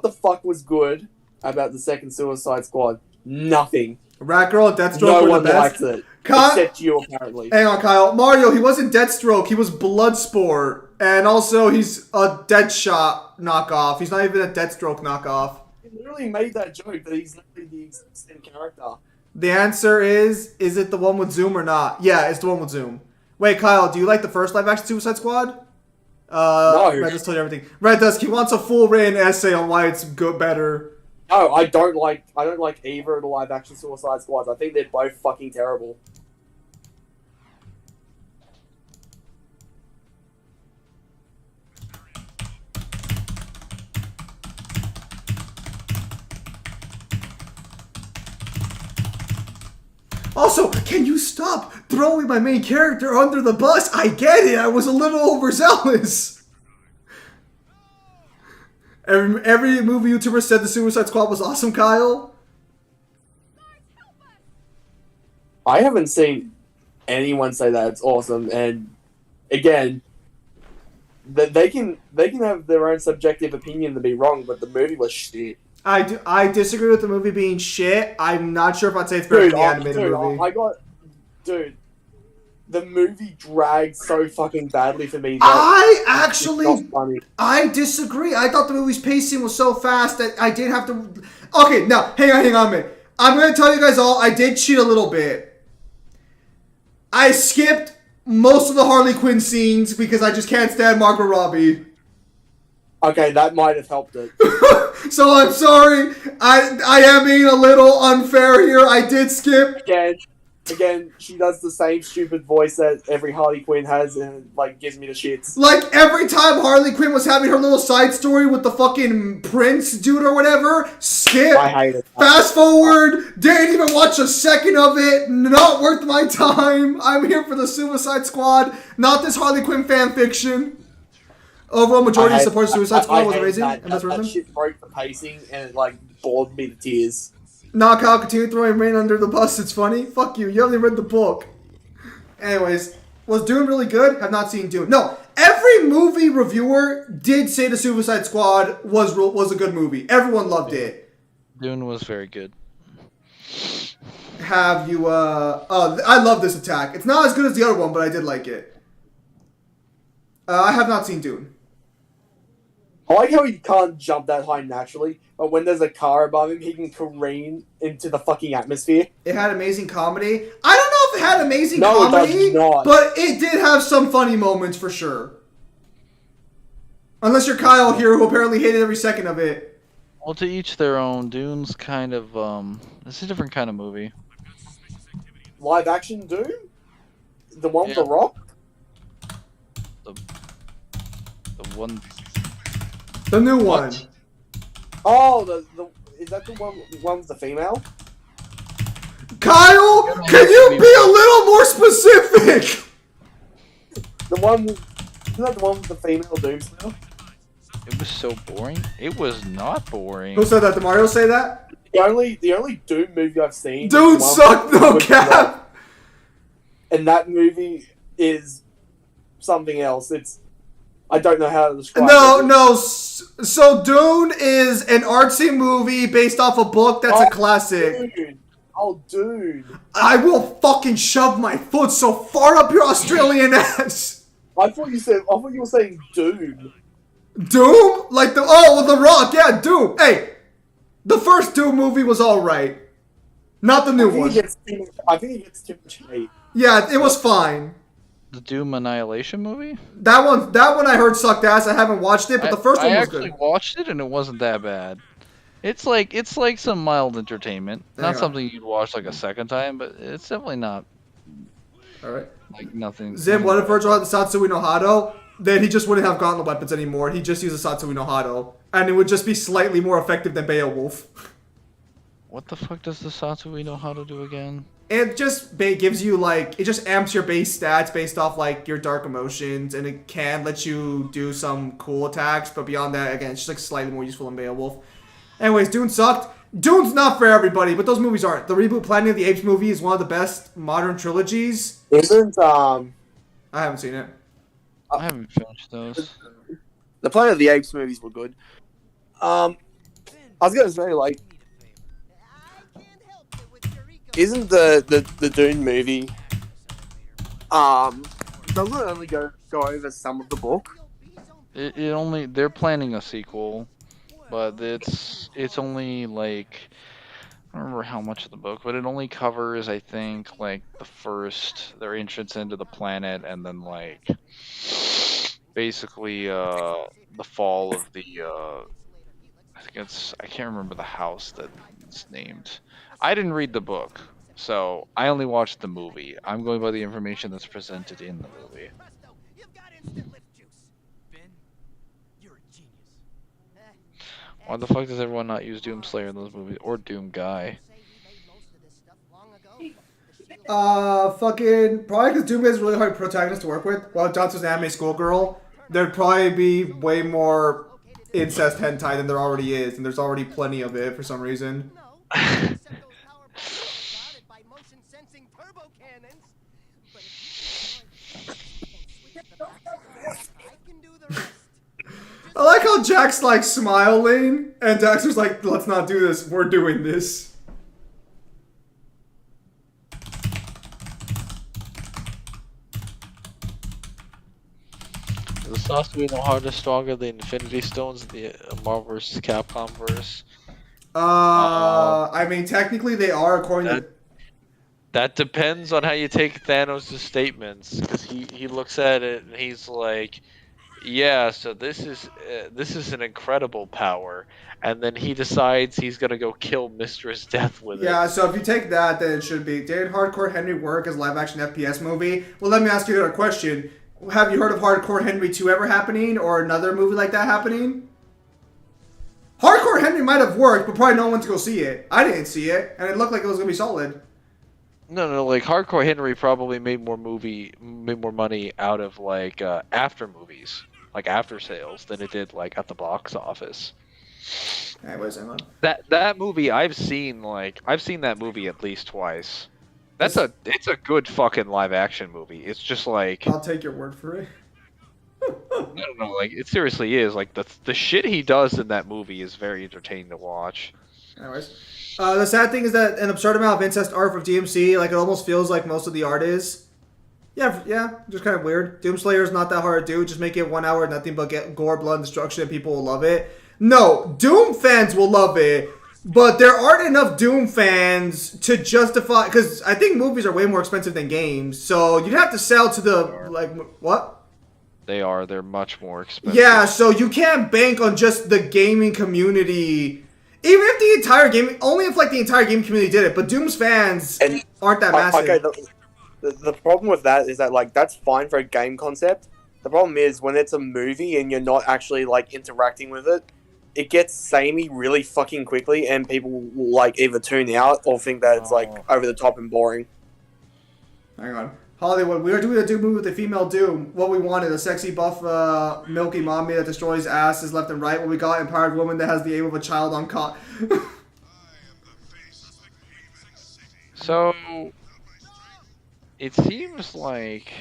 the fuck was good about the second Suicide Squad? Nothing. Rat-Girl and Deathstroke No were one the best. likes it. Kyle- Except you, apparently. Hang on, Kyle. Mario, he wasn't Deathstroke. He was Bloodsport. And also, he's a Deadshot knockoff. He's not even a Deathstroke knockoff. He literally made that joke that he's literally the exact same character. The answer is it the one with Zoom or not? Yeah, it's the one with Zoom. Wait, Kyle, do you like the first live-action Suicide Squad? No. Red just told you everything. Red Dusk, he wants a full written essay on why it's good, better. No, I don't like either of the live action Suicide Squads. I think they're both fucking terrible. Also, can you stop throwing my main character under the bus? I get it. I was a little overzealous. Every movie YouTuber said the Suicide Squad was awesome, Kyle. I haven't seen anyone say that it's awesome, and again, they can have their own subjective opinion to be wrong, but the movie was shit. I disagree with the movie being shit. I'm not sure if I'd say it's better than the animated movie. The movie dragged so fucking badly for me. I disagree. I thought the movie's pacing was so fast that I did have to. Okay, now hang on a minute. I'm gonna tell you guys all. I did cheat a little bit. I skipped most of the Harley Quinn scenes because I just can't stand Margot Robbie. Okay, that might have helped it. So I'm sorry. I am being a little unfair here. I did skip. Again, she does the same stupid voice that every Harley Quinn has, and like gives me the shits. Like every time Harley Quinn was having her little side story with the fucking Prince dude or whatever, skip. I hate it. Fast forward. Didn't even watch a second of it. Not worth my time. I'm here for the Suicide Squad, not this Harley Quinn fan fiction. Overall majority supports Suicide Squad was amazing. That shit broke the pacing and it like bored me to tears. Nah, Kyle, continue throwing rain under the bus. It's funny. Fuck you. You only read the book. Anyways, was Dune really good? Have not seen Dune. No, every movie reviewer did say the Suicide Squad was a good movie. Everyone loved it. Dune was very good. Have you, I love this attack. It's not as good as the other one, but I did like it. I have not seen Dune. I like how he can't jump that high naturally, but when there's a car above him, he can careen into the fucking atmosphere. It had amazing comedy. I don't know if it had amazing No, comedy, it does not. but it did have some funny moments for sure. Unless you're Kyle here, who apparently hated every second of it. Well, to each their own. Dune's kind of, it's a different kind of movie. Live action Doom? The one with The Rock? The one... The new one. Oh, is that the one with the female? Kyle, can you be a little more specific? Isn't that the one with the female Doomslayer? It was so boring. It was not boring. Who said that? Did Mario say that? The only Doom movie I've seen. Dude sucked, no cap. And that movie is something else. I don't know how to describe it. No. So Dune is an artsy movie based off a book that's a classic. Dude. I will fucking shove my foot so far up your Australian ass. I thought you were saying Doom. Doom? Like The Rock, yeah, Doom. Hey, the first Doom movie was alright. Not the new one. I think it gets too much hate. Yeah, it was fine. The Doom Annihilation movie? That one I heard sucked ass. I haven't watched it, but the first one was good. I actually watched it and it wasn't that bad. It's like some mild entertainment. Not something you'd watch like a second time, but it's definitely not. Alright. Like nothing. Zim, what if Virgil had the Satsui no Hado? Then he just wouldn't have gauntlet weapons anymore. He'd just use a Satsui no Hado. And it would just be slightly more effective than Beowulf. What the fuck does the Satsui know how to do again? It just gives you, like, it just amps your base stats based off, like, your dark emotions, and it can let you do some cool attacks, but beyond that, again, it's just, like, slightly more useful than Beowulf. Anyways, Dune sucked. Dune's not for everybody, but those movies aren't. The reboot Planet of the Apes movie is one of the best modern trilogies. Isn't I haven't seen it. I haven't finished those. the Planet of the Apes movies were good? I was gonna say like, I can't help it with your ego. isn't the Dune movie doesn't it only go over some of the book? It only they're planning a sequel, but it's only like I don't remember how much of the book, but it only covers I think like their entrance into the planet and then like basically the fall of the I can't remember the house that it's named. I didn't read the book, so I only watched the movie. I'm going by the information that's presented in the movie. Presto, you've got instant lift juice. Ben, you're a genius. Why the fuck does everyone not use Doomslayer in those movies or Doom Guy? Fucking probably because Doom is a really hard protagonist to work with. While Johnson's an anime schoolgirl, there'd probably be way more incest hentai than there already is, and there's already plenty of it for some reason. No, except those power plants guarded by motion sensing turbo cannons. But if you I can do the rest. I like how Jack's like smiling, and Daxter's like, "Let's not do this. We're doing this." The Sasuke no harder stronger than Infinity Stones in the Marvel vs. Capcom verse. I mean, technically they are according to. That depends on how you take Thanos' statements, because he looks at it and he's like, yeah, so this is an incredible power, and then he decides he's gonna go kill Mistress Death with it. Yeah, so if you take that, then it should be. Did Hardcore Henry work as a live-action FPS movie? Well, let me ask you another question. Have you heard of Hardcore Henry 2 ever happening, or another movie like that happening? Hardcore Henry might have worked, but probably no one went to go see it. I didn't see it, and it looked like it was gonna be solid. No, like Hardcore Henry probably made more money out of like after movies, like after sales, than it did like at the box office. Anyways, hang on. That movie I've seen that movie at least twice. It's a good fucking live action movie. It's just like I'll take your word for it. no, like it seriously is. Like the shit he does in that movie is very entertaining to watch. Anyways, the sad thing is that an absurd amount of incest art from DMC, like it almost feels like most of the art is. Yeah, just kind of weird. Doomslayer is not that hard to do. Just make it 1 hour, nothing but get gore, blood, and destruction, and people will love it. No, Doom fans will love it, but there aren't enough Doom fans to justify. Because I think movies are way more expensive than games, so you'd have to sell to the like what? They're much more expensive. Yeah, so you can't bank on just the gaming community. Even if the entire game, only if like the entire gaming community did it, but Doom's fans aren't that massive. Okay, the problem with that is that like that's fine for a game concept. The problem is when it's a movie and you're not actually like interacting with it, it gets samey really fucking quickly, and people will like either tune out or think that it's like over the top and boring. Hang on. Hollywood, we are doing a Doom movie with a female Doom. What we wanted, a sexy, buff, milky mommy that destroys asses left and right. What we got, empowered woman that has the aim of a child on cot. So it seems like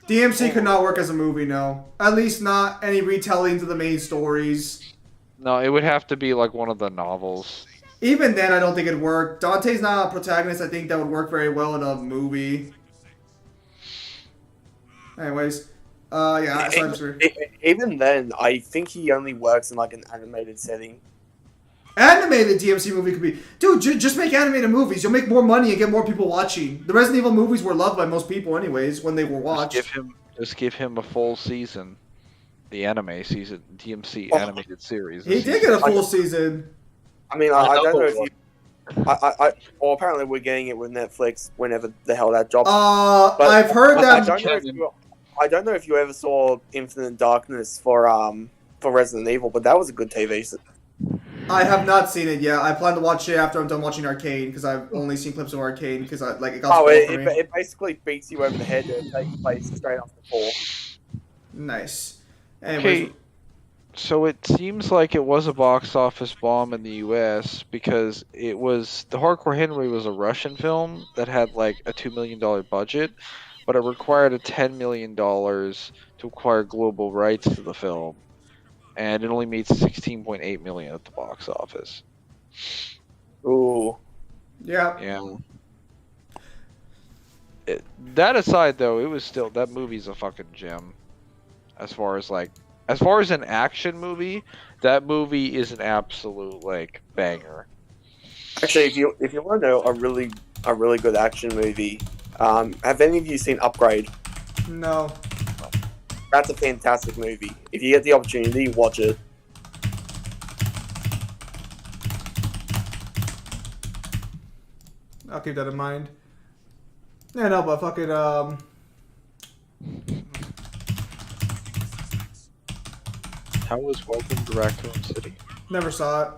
DMC could not work as a movie, no. At least not any retellings of the main stories. no, it would have to be like one of the novels. Even then, I don't think it'd work. Dante's not a protagonist. I think that would work very well in a movie. Anyways, yeah, Even then, I think he only works in like an animated setting. Animated DMC movie could be... Dude, just make animated movies. You'll make more money and get more people watching. The Resident Evil movies were loved by most people anyways when they were watched. Just give him a full season. The anime season, DMC animated series. He did get a full season. I mean, I don't know if you... well, apparently we're getting it with Netflix whenever the hell that drops. But I've heard that... I don't know if you ever saw Infinite Darkness for Resident Evil, but that was a good TV. I have not seen it yet. I plan to watch it after I'm done watching Arcane, because I've only seen clips of Arcane, because it got spoiled for me. It basically beats you over the head and takes place straight off the 4. Nice. Anyways, So it seems like it was a box office bomb in the U.S. because it was the Hardcore Henry was a Russian film that had like a $2 million budget, but it required a $10 million to acquire global rights to the film, and it only made 16.8 million at the box office. Ooh. Yeah. Yeah. That aside, though, it was still that movie's a fucking gem. As far as an action movie, that movie is an absolute like banger. Actually, if you want to know a really good action movie, have any of you seen Upgrade? No. That's a fantastic movie. If you get the opportunity, watch it. I'll keep that in mind. Yeah, no, but fucking How was Welcome to Raccoon City? never saw it.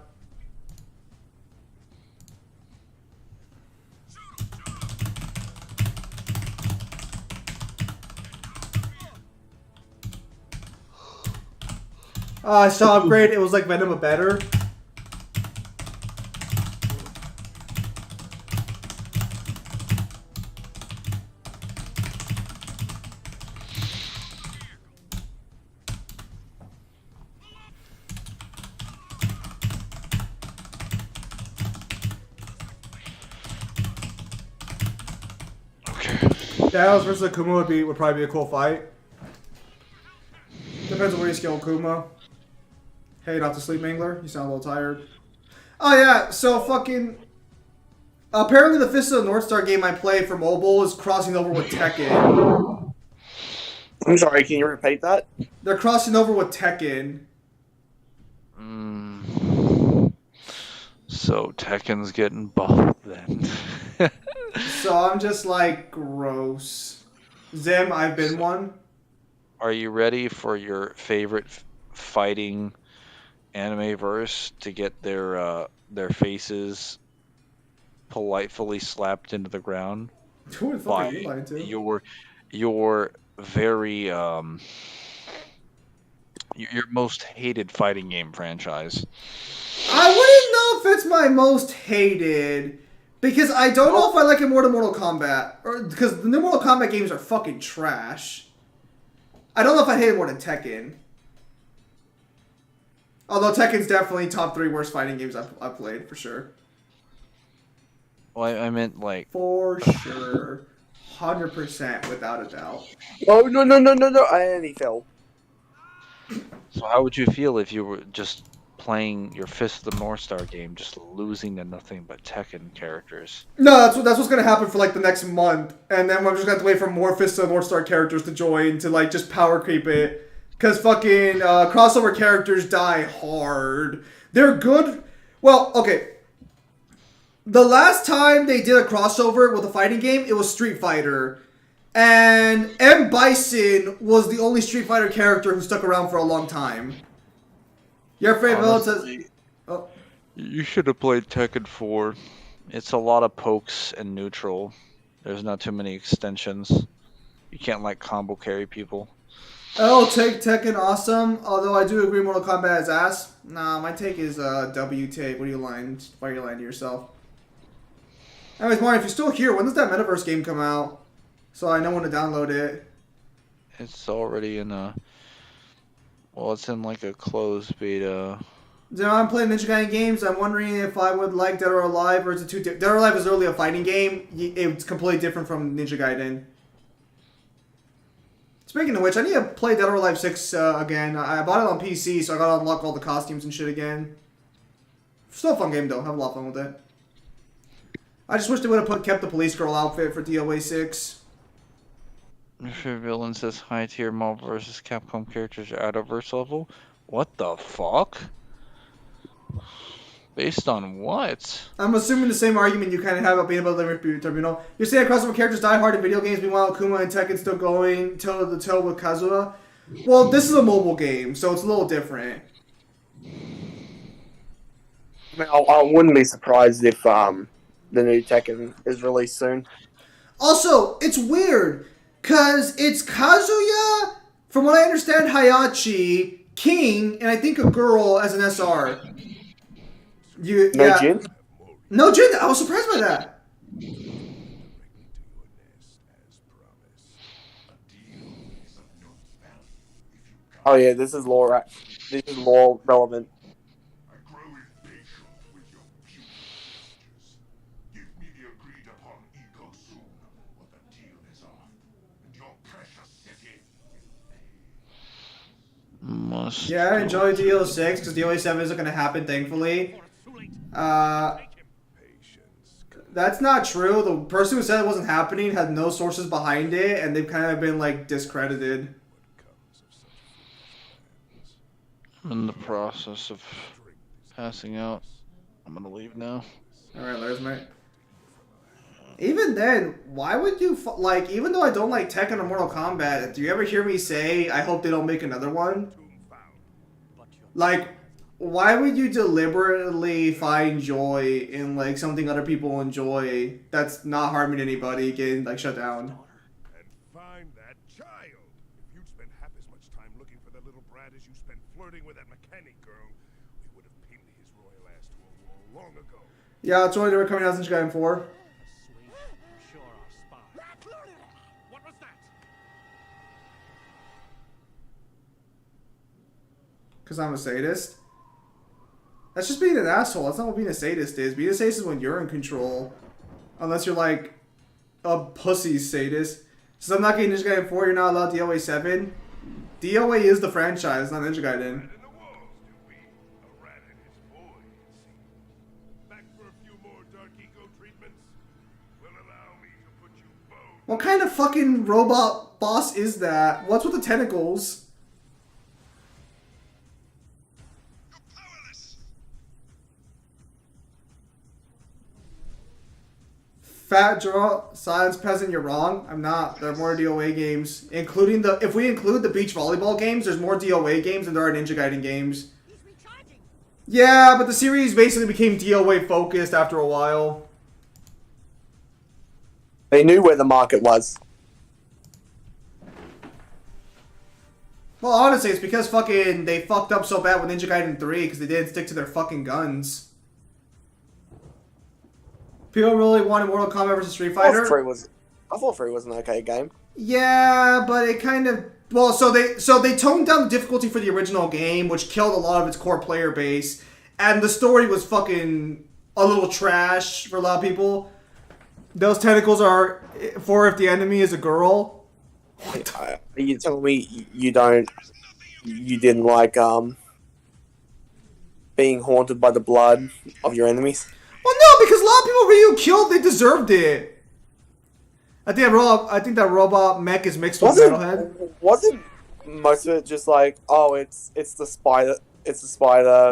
I saw Upgrade. It was like Venom, but better. Dallas versus Akuma would probably be a cool fight. Depends on where you skill Akuma. Hey, not to sleep, Mangler. You sound a little tired. Oh yeah, so fucking. Apparently, the Fist of the North Star game I play for mobile is crossing over with Tekken. I'm sorry, can you repeat that? They're crossing over with Tekken. So Tekken's getting buffed then. So I'm just like, gross. Zim, I've been one. Are you ready for your favorite fighting anime verse to get their faces politely slapped into the ground Who the fuck by are you lying to? your very your most hated fighting game franchise? I wouldn't know if it's my most hated. Because I don't know if I like it more than Mortal Kombat. Or because the new Mortal Kombat games are fucking trash. I don't know if I hate it more than Tekken. Although Tekken's definitely top 3 worst fighting games I've played, for sure. Well, I meant like... For sure. 100% without a doubt. Oh, no, I only fell. So how would you feel if you were just playing your Fist of the North Star game, just losing to nothing but Tekken characters? No, that's what's gonna happen for like the next month, and then we're just gonna have to wait for more Fist of the North Star characters to join to like just power creep it, cause fucking crossover characters die hard. They're good. Well, okay. The last time they did a crossover with a fighting game, it was Street Fighter, and M. Bison was the only Street Fighter character who stuck around for a long time. Your favorite villain says, "Oh, You should have played Tekken 4. It's a lot of pokes and neutral. There's not too many extensions. You can't like combo carry people. oh, take Tekken awesome." Although I do agree, Mortal Kombat is ass. Nah, my take is W take. What are you lying? Why are you lying to yourself? Anyways, Mario, if you're still here, when does that Metaverse game come out? So I know when to download it. It's already in a... Well, it's in like a closed beta. So I'm playing Ninja Gaiden games. I'm wondering if I would like Dead or Alive, or is it too Dead or Alive is really a fighting game. It's completely different from Ninja Gaiden. Speaking of which, I need to play Dead or Alive 6 again. I bought it on PC, so I gotta unlock all the costumes and shit again. Still a fun game though. Have a lot of fun with it. I just wish they would have kept the police girl outfit for DOA 6. If your villain says high tier Marvel vs. Capcom characters are out of verse level, what the fuck? Based on what? I'm assuming the same argument you kind of have about being about the Tribunal. You're saying crossover characters die hard in video games, meanwhile Akuma and Tekken still going toe to toe with Kazuha? Well, this is a mobile game, so it's a little different. I mean, I wouldn't be surprised if the new Tekken is released soon. Also, it's weird, because it's Kazuya, from what I understand, Hayachi, king and I think a girl as an SR. No Jin? No Jin. I was surprised by that. Oh yeah, this is lore. This is lore relevant. Must Yeah, I go. enjoy DO6 because DO7 isn't going to happen, thankfully. That's not true. The person who said it wasn't happening had no sources behind it, and they've kind of been, like, discredited. I'm in the process of passing out. I'm gonna leave now. Alright, there's mate. Even then, why would you, like, even though I don't like Tekken or Mortal Kombat, do you ever hear me say, I hope they don't make another one? Like, why would you deliberately find joy in, like, something other people enjoy that's not harming anybody getting, like, shut down? And find that child. If you'd spent half as much time looking for that little brat as you spent flirting with that mechanic girl, we would have pinned his royal ass to a wall long ago. Yeah, it's only they were coming out since Gaiden 4. What was that? Because I'm a sadist. That's just being an asshole. That's not what being a sadist is. Being a sadist is when you're in control. Unless you're like a pussy sadist. Since I'm not getting Ninja Gaiden 4, you're not allowed DOA 7. DOA is the franchise, not Ninja Gaiden. In the walls, do we? A rat and his boy, it seems. Back for a few more dark eco treatments? Will allow me to put you both. What kind of fucking robot boss is that? What's with the tentacles? Fat draw, science peasant, you're wrong. I'm not. There are more DOA games, including the. If we include the beach volleyball games, there's more DOA games than there are Ninja Gaiden games. Yeah, but the series basically became DOA focused after a while. They knew where the market was. Well, honestly, it's because fucking they fucked up so bad with Ninja Gaiden 3 because they didn't stick to their fucking guns. People really wanted Mortal Kombat vs. Street Fighter. I thought 3 was an okay game. Yeah, but it kind of so they toned down the difficulty for the original game, which killed a lot of its core player base, and the story was fucking a little trash for a lot of people. Those tentacles are for if the enemy is a girl. Are you telling me you didn't like being haunted by the blood of your enemies? Well, no, because a lot of people Ryu killed, they deserved it. I think that robot mech is mixed with Metalhead. Wasn't most of it just like, oh, it's the spider,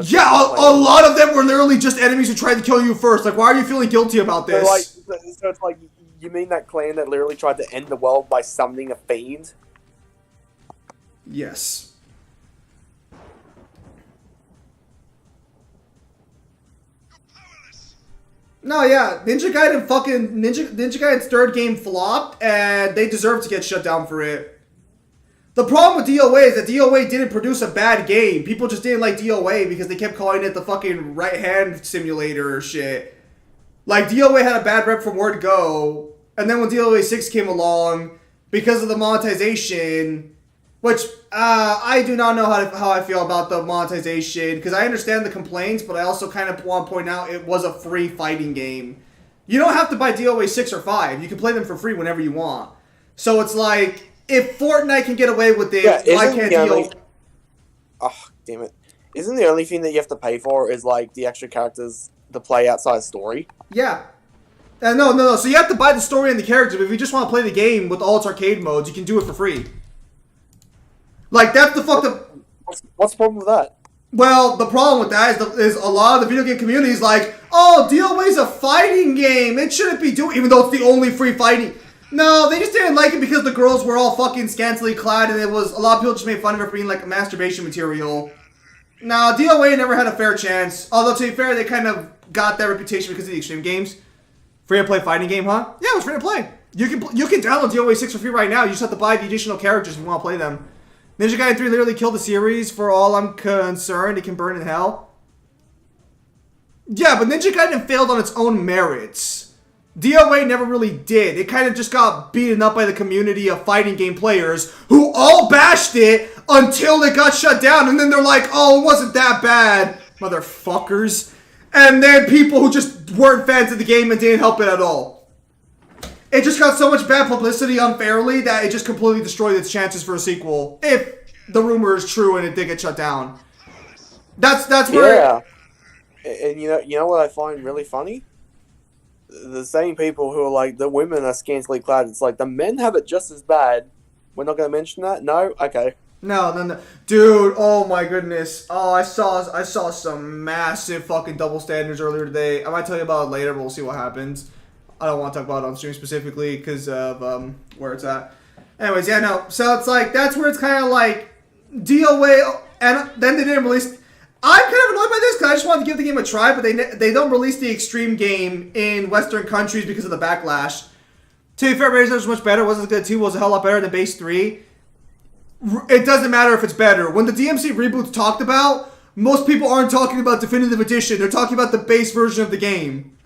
Yeah, a lot of them were literally just enemies who tried to kill you first. Like, why are you feeling guilty about this? So it's like, you mean that clan that literally tried to end the world by summoning a fiend? Yes. No, yeah, Ninja Gaiden's third game flopped, and they deserve to get shut down for it. The problem with DOA is that DOA didn't produce a bad game. People just didn't like DOA because they kept calling it the fucking right-hand simulator or shit. Like, DOA had a bad rep from word go, and then when DOA 6 came along, because of the monetization, which, I do not know how I feel about the monetization, because I understand the complaints, but I also kind of want to point out it was a free fighting game. You don't have to buy DOA 6 or 5. You can play them for free whenever you want. So it's like, if Fortnite can get away with it, why can't DOA... Oh, damn it. Isn't the only thing that you have to pay for is, like, the extra characters to play outside story? Yeah. No. So you have to buy the story and the characters, but if you just want to play the game with all its arcade modes, you can do it for free. Like, that's the fucked up... What's the problem with that? Well, the problem with that is a lot of the video game community is like, oh, DOA's a fighting game. It shouldn't be doing... Even though it's the only free fighting... No, they just didn't like it because the girls were all fucking scantily clad and it was... A lot of people just made fun of it for being like a masturbation material. No, DOA never had a fair chance. Although, to be fair, they kind of got that reputation because of the Extreme Games. Free-to-play fighting game, huh? Yeah, it was free-to-play. You can download DOA 6 for free right now. You just have to buy the additional characters if you want to play them. Ninja Gaiden 3 literally killed the series. For all I'm concerned, it can burn in hell. Yeah, but Ninja Gaiden failed on its own merits. DOA never really did. It kind of just got beaten up by the community of fighting game players who all bashed it until it got shut down. And then they're like, oh, it wasn't that bad, motherfuckers. And then people who just weren't fans of the game and didn't help it at all. It just got so much bad publicity unfairly that it just completely destroyed its chances for a sequel. If the rumor is true and it did get shut down. That's where... Yeah. And you know what I find really funny? The same people who are like, the women are scantily clad. It's like, the men have it just as bad. We're not going to mention that? No? Okay. No. Dude, oh my goodness. Oh, I saw some massive fucking double standards earlier today. I might tell you about it later, but we'll see what happens. I don't want to talk about it on stream specifically because of where it's at. Anyways, yeah, no. So it's like, that's where it's kind of like, DOA, and then they didn't release... I'm kind of annoyed by this because I just wanted to give the game a try, but they don't release the Extreme game in Western countries because of the backlash. To be fair, Razor was much better. Wasn't good too. Was a hell lot better than Base 3. It doesn't matter if it's better. When the DMC reboot's talked about, most people aren't talking about Definitive Edition. They're talking about the base version of the game.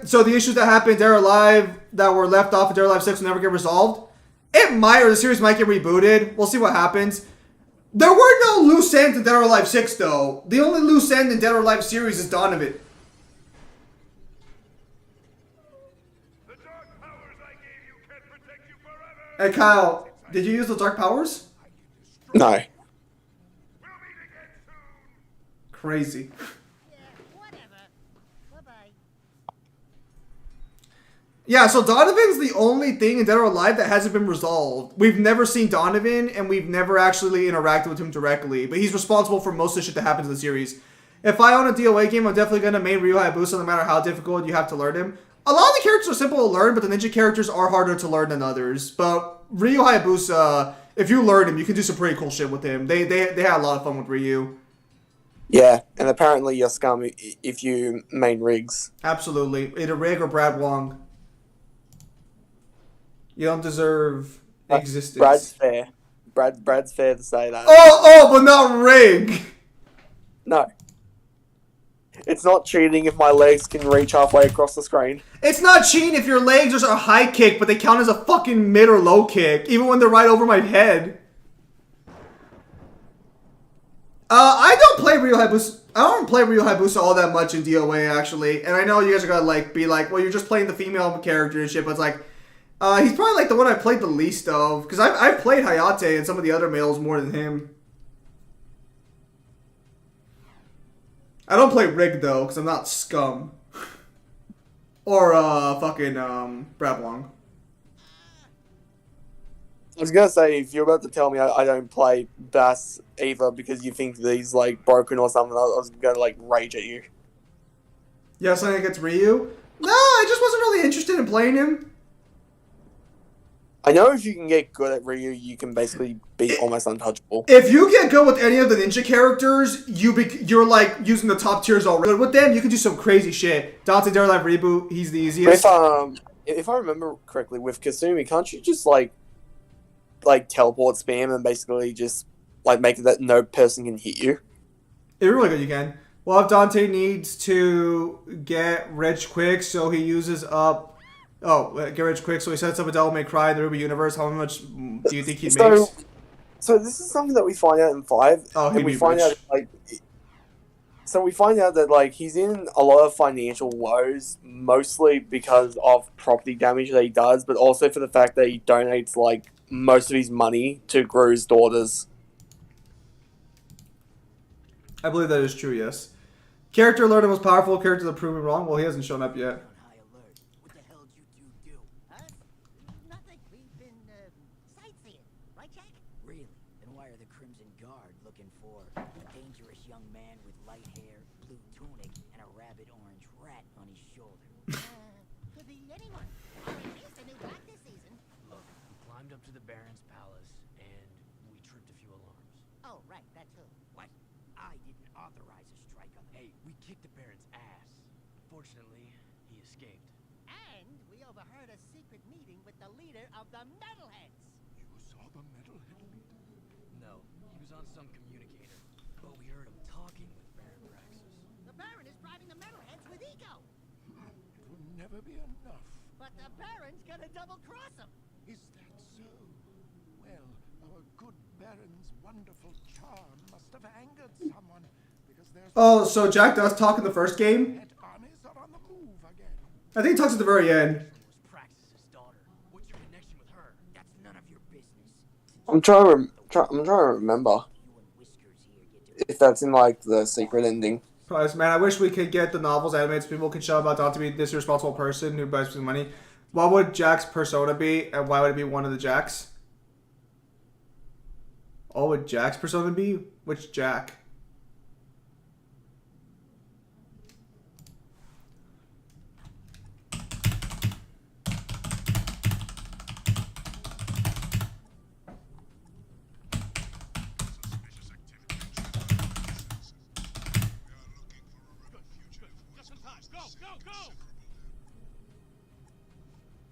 So the issues that happened in Dead or Alive that were left off in Dead or Alive 6 will never get resolved. It might, or the series might get rebooted. We'll see what happens. There were no loose ends in Dead or Alive 6, though. The only loose end in Dead or Alive series is Donovan. The dark powers I gave you can protect you forever. Hey, Kyle, did you use the dark powers? No. We'll meet again soon. Crazy. Yeah, whatever. Bye-bye. Yeah, so Donovan's the only thing in Dead or Alive that hasn't been resolved. We've never seen Donovan, and we've never actually interacted with him directly. But he's responsible for most of the shit that happens in the series. If I own a DOA game, I'm definitely going to main Ryu Hayabusa no matter how difficult you have to learn him. A lot of the characters are simple to learn, but the ninja characters are harder to learn than others. But Ryu Hayabusa, if you learn him, you can do some pretty cool shit with him. They had a lot of fun with Ryu. Yeah, and apparently you're scum if you main rigs. Absolutely. Either Rig or Brad Wong. You don't deserve existence. Brad's fair. Brad's fair to say that. But not Rig. No. It's not cheating if my legs can reach halfway across the screen. It's not cheating if your legs are a high kick, but they count as a fucking mid or low kick, even when they're right over my head. I don't play Ryu Hayabusa all that much in DOA, actually. And I know you guys are gonna be like, well, you're just playing the female character and shit, but it's like, he's probably like the one I played the least of, because I've played Hayate and some of the other males more than him. I don't play Rig though, because I'm not scum. Or fucking Brad Wong. I was gonna say, if you're about to tell me I don't play Bass either because you think that he's like broken or something, I was gonna like rage at you. Yeah, something against Ryu? No, I just wasn't really interested in playing him. I know if you can get good at Ryu, you can basically be almost untouchable. If you get good with any of the ninja characters, you're like using the top tiers already. With them, you can do some crazy shit. Dante Dead or Alive Reboot, he's the easiest. If I remember correctly, with Kasumi, can't you just like teleport spam and basically just like make it that no person can hit you? It's really good, you can. Well, if Dante needs to get rich quick, so he uses up... get rich quick, so he sets up a Devil May Cry in the Ruby universe. How much do you think he makes? So this is something that we find out in 5. And we find out that he's in a lot of financial woes, mostly because of property damage that he does, but also for the fact that he donates most of his money to Gru's daughters. I believe that is true, yes. Character alert, the most powerful character that proved me wrong. Well, he hasn't shown up yet. High alert. What the hell did you do? Huh? Nothing. We've been, sightseeing. Right, Jack? Really? Then why are the Crimson Guard looking for a dangerous young man with light hair, blue tunic, and a rabbit orange rat on his shoulder? Could be anyone. I released a new black this season. Look, we climbed up to the Baron's palace, and we tripped a few alarms. Oh, right, that too. What? I didn't authorize a strike on the... Hey, we kicked the Baron's ass. Fortunately, he escaped. And we overheard a secret meeting with the leader of the Metalheads. You saw the metalhead lead? No, he was on some communicator. But we heard him talking with Baron Praxis. The Baron is bribing the metalheads with ego. It will never be enough. But the Baron's gonna double-cross him. Is that so? Well, our good Baron's wonderful charm must have angered someone, because there's Oh, so Jack does talk in the first game? head armies are on the move again. I think he talks at the very end. Was Praxis's daughter. What's your connection with her? That's none of your business. I'm trying to remember You and Whiskers here get to if that's in like the secret ending. Plus, man, I wish we could get the novels animated so people could show about Dante being this irresponsible person who buys people money. What would Jack's persona be, and why would it be one of the Jacks? Oh, would Jack's persona be? Which Jack?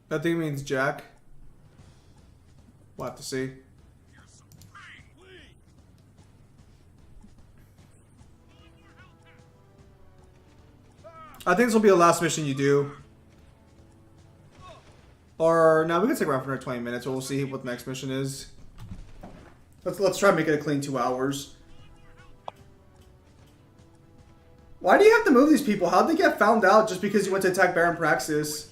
That thing means Jack. We'll have to see. I think this will be the last mission you do. Or, no, we can stick around for another 20 minutes, or we'll see what the next mission is. Let's try and make it a clean 2 hours. Why do you have to move these people? How'd they get found out just because you went to attack Baron Praxis?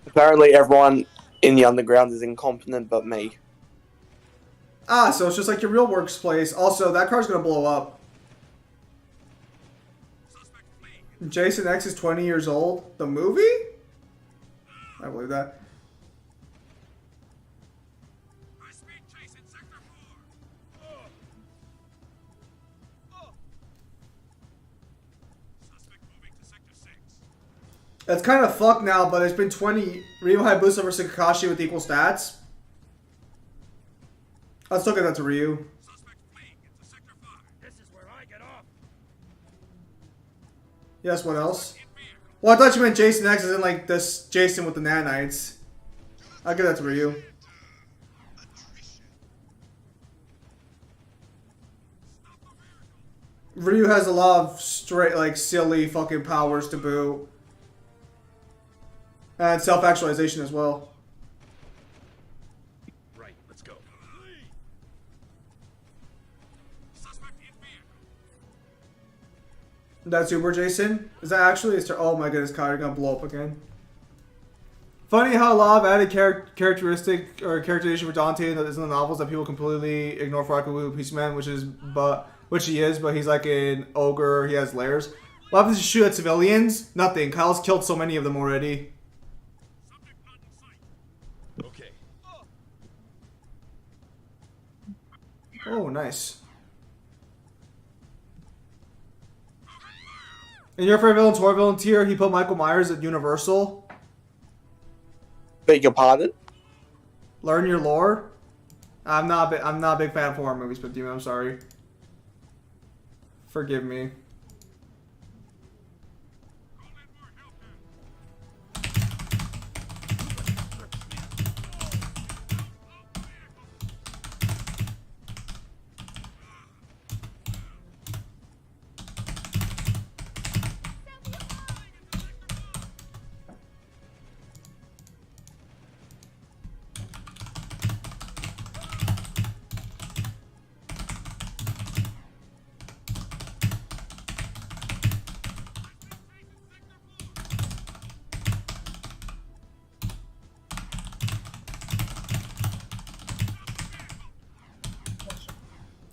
Apparently, everyone in the underground is incompetent but me. Ah, so it's just like your real workplace. Also, that car's gonna blow up. Jason X is 20 years old. The movie? I believe that. That's kind of fucked now, but it's been 20. Ryu Hayabusa versus Kakashi with equal stats. I'll still get that to Ryu. This is where I get off. Yes, what else? Well, I thought you meant Jason X is in like this Jason with the nanites. I'll give that to Ryu. Ryu has a lot of straight, like, silly fucking powers to boot. And self-actualization as well. Right, let's go. That's Uber Jason? Is that actually? Oh my goodness, God, you're gonna blow up again. Funny how a lot of added characteristic or characterization for Dante is in the novels that people completely ignore for Akawu Peaceman, which he is, but he's like an ogre. He has layers. What happens to shoot at civilians? Nothing. Kyle's killed so many of them already. Okay. Oh, nice. In your favorite villain, Tour villain tier, he put Michael Myers at Universal. Beg your pardon? Learn your lore. I'm not a big fan of horror movies, but Demon, I'm sorry. Forgive me.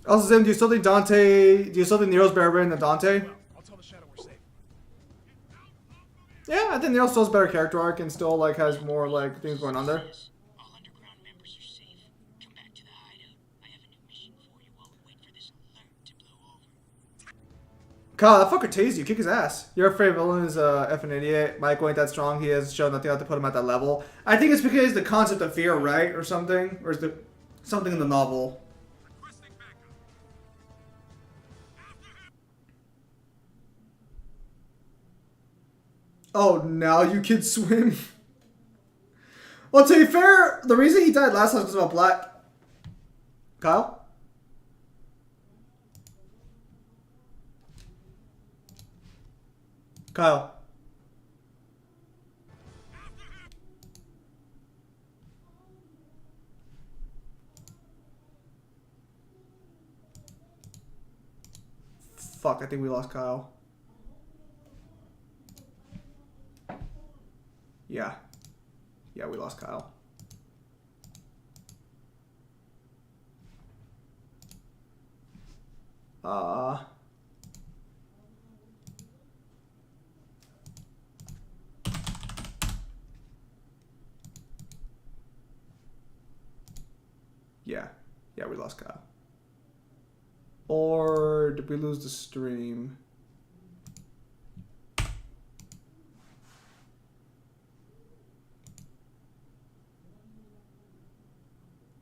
Also, Zim, do you still think Nero's better than Dante? I'll tell the Shadow we're safe. Yeah, I think Nero still has a better character arc and still like has more like things going on there. all underground members are safe. Come back to the hideout. I have a new mission for you while we wait for this alert to blow over. Kyle, that fucker tased you. Kick his ass. Your favorite villain is effing idiot. Michael ain't that strong. He has shown nothing out to put him at that level. I think it's because the concept of fear, right? Or something. Or is there something in the novel? Oh, now you can swim. Well, to be fair, the reason he died last time was about Black. Kyle? Kyle. Fuck, I think we lost Kyle. Yeah. Yeah, we lost Kyle. Yeah. Yeah, we lost Kyle. Or did we lose the stream?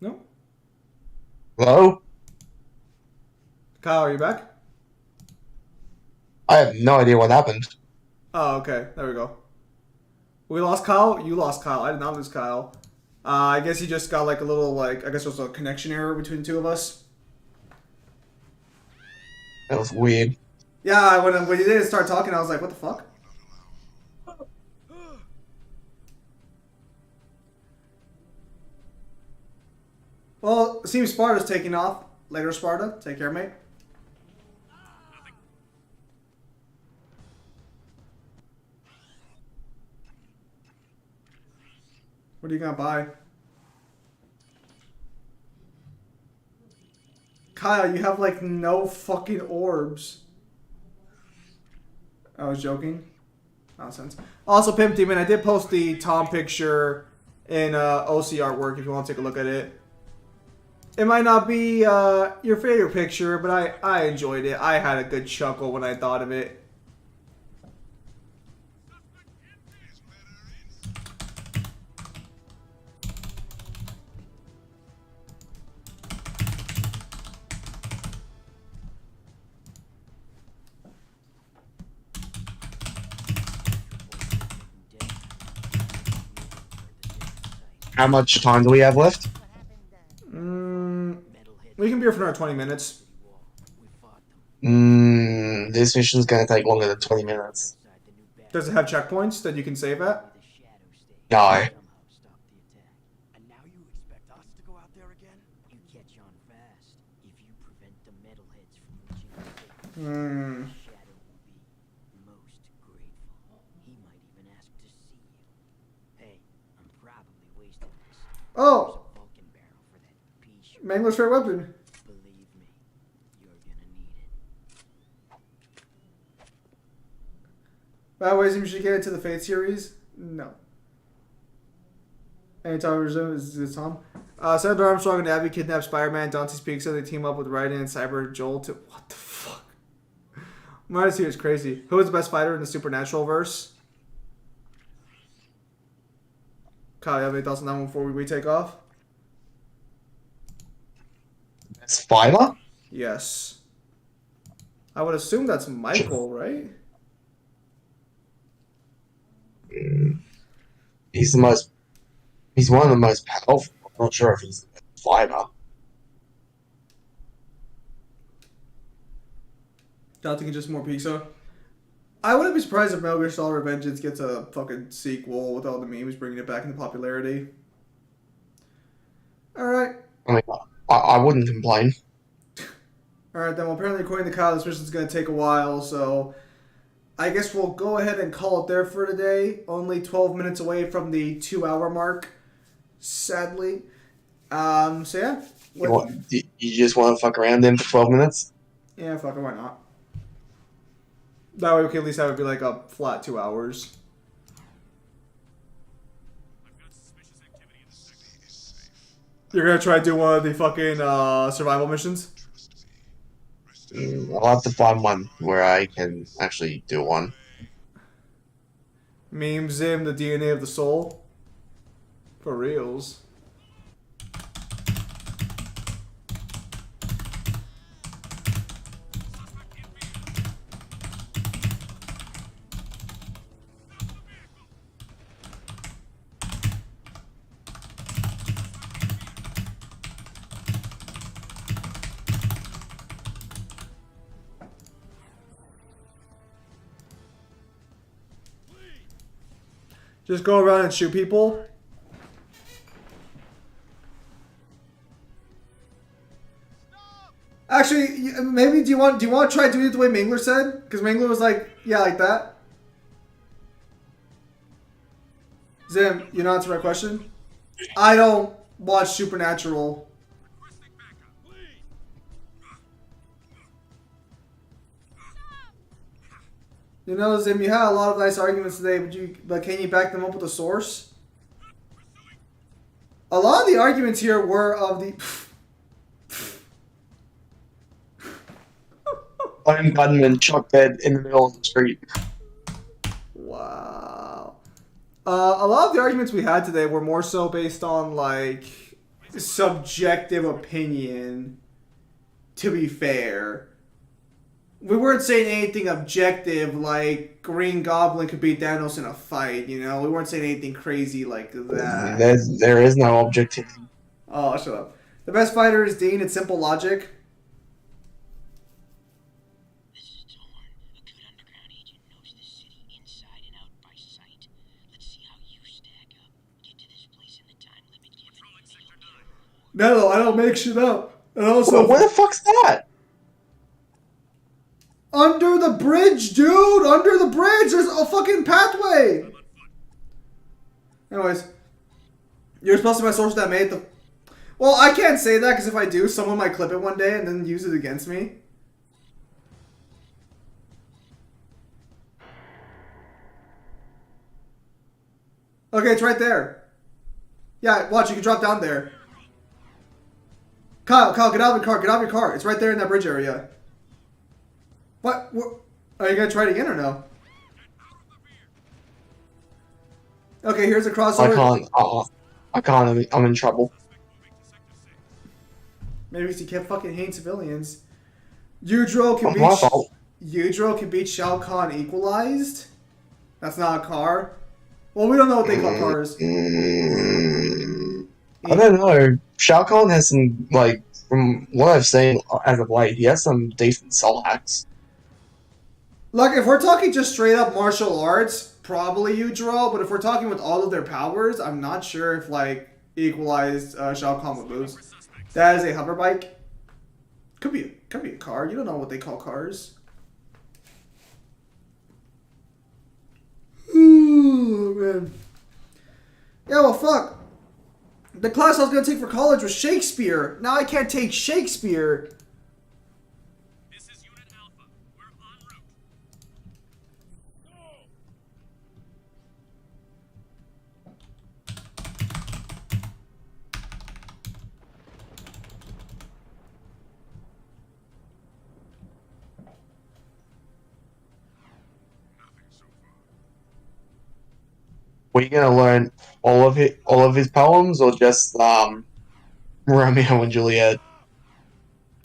No? Hello? Kyle, are you back? I have no idea what happened. Oh, okay. There we go. We lost Kyle? You lost Kyle. I did not lose Kyle. I guess he just got like a little, like, I guess there was a connection error between the two of us. That was weird. Yeah, when you didn't start talking, I was like, what the fuck? Well, it seems Sparta's taking off. Later, Sparta. Take care, mate. What are you gonna buy? Kyle, you have like no fucking orbs. I was joking. Nonsense. Also, Pimp Demon, I did post the Tom picture in OC artwork if you want to take a look at it. It might not be your favorite picture, but I enjoyed it. I had a good chuckle when I thought of it. How much time do we have left? We can be here for another 20 minutes. This mission's gonna take longer than 20 minutes. Does it have checkpoints that you can save at? No. And now you expect us to go out there again? You catch on fast if you prevent the metalheads from reaching the shadow will be most grateful. He might even ask to see you. Hey, I'm probably wasting this. Oh! There's a Vulcan barrel for that piece. Mangler's favorite weapon. Believe me, you're gonna need it. By the way, you should get into the Fate series? No. Anytime resume is this Tom. Senator Armstrong and Abby kidnap Spider-Man, Dante's Peak, so they team up with Raiden and Cyber Joel to... What the fuck? Minus here is crazy. Who is the best fighter in the Supernatural verse? Kyle, you have any thoughts on that one before we take off? Best fighter? Yes. I would assume that's Michael, right? He's one of the most powerful. I'm not sure if he's the best fighter. Don't think it's just more pizza. I wouldn't be surprised if Metal Gear Solid Revengeance gets a fucking sequel with all the memes bringing it back into popularity. Alright. I mean, I wouldn't complain. Alright then, well apparently according to Kyle, this mission's going to take a while, so... I guess we'll go ahead and call it there for today. Only 12 minutes away from the 2-hour mark. Sadly. So yeah. You just want to fuck around then for 12 minutes? Yeah, fuck it, why not? That way we can at least have it be like a flat 2 hours. You're gonna try to do one of the fucking survival missions? I'll have to find one where I can actually do one. Meme Zim, the DNA of the soul? For reals. Just go around and shoot people. Actually, maybe do you want to try doing it the way Mangler said? Because Mangler was like, yeah, like that. Zim, you know that's the right question. I don't watch Supernatural. You know, Zim, you had a lot of nice arguments today, but can you back them up with a source? A lot of the arguments here were of the. Iron gunman shot dead in the middle of the street. Wow. A lot of the arguments we had today were more so based on, like, subjective opinion, to be fair. We weren't saying anything objective, like Green Goblin could beat Thanos in a fight, you know? We weren't saying anything crazy like that. There is no objectivity. Oh, shut up. The best fighter is Dean. It's simple logic. No, I don't make shit up. And also, where the fuck's that? Under the bridge, dude! Under the bridge! There's a fucking pathway! Anyways. You're supposed to be my source that made the... Well, I can't say that because if I do, someone might clip it one day and then use it against me. Okay, it's right there. Yeah, watch, you can drop down there. Kyle, get out of your car. Get out of your car. It's right there in that bridge area. What? Are you going to try it again or no? Okay, here's a crossover. I can't. I'm in trouble. Maybe because you kept fucking hating civilians. Udro can beat Shao Kahn equalized? That's not a car? Well, we don't know what they call cars. I don't know. Shao Kahn has some, like, from what I've seen as of late, he has some decent soul hacks. Look, if we're talking just straight up martial arts, probably Udro, but if we're talking with all of their powers, I'm not sure if, like, equalized Shao Kahn would lose. That is a hover bike. Could be a car. You don't know what they call cars. Ooh, man. Yeah, well, fuck. The class I was going to take for college was Shakespeare. Now I can't take Shakespeare. This is Unit Alpha. We're en route. Were you gonna learn all of his poems, or just Romeo and Juliet?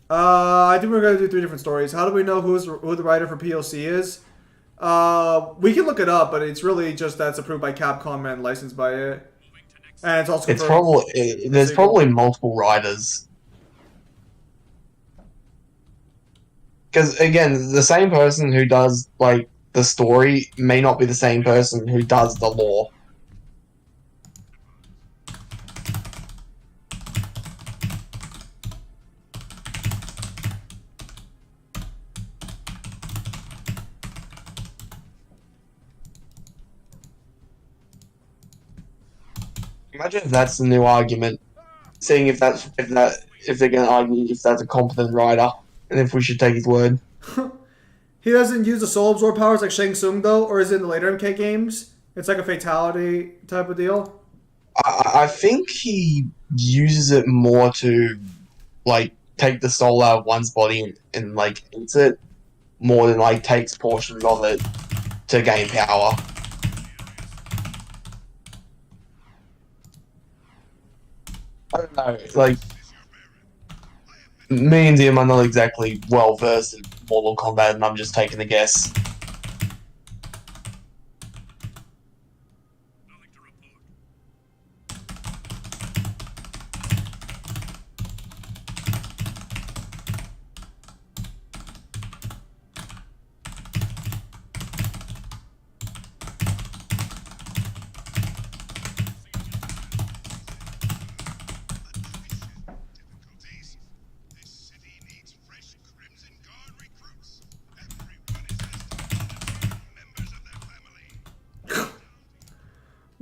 I think we're gonna do 3 different stories. How do we know who the writer for POC is? We can look it up, but it's really just that's approved by Capcom and licensed by it. And it's also There's probably multiple writers. Because again, the same person who does like the story may not be the same person who does the lore. Imagine if that's the new argument. Seeing if they're gonna argue if that's a competent writer and if we should take his word. He doesn't use the soul absorb powers like Shang Tsung though, or is it in the later MK games? It's like a fatality type of deal. I think he uses it more to like take the soul out of one's body and like eats it more than like takes portions of it to gain power. I don't know, like, me and him are not exactly well versed in Mortal Kombat, and I'm just taking a guess.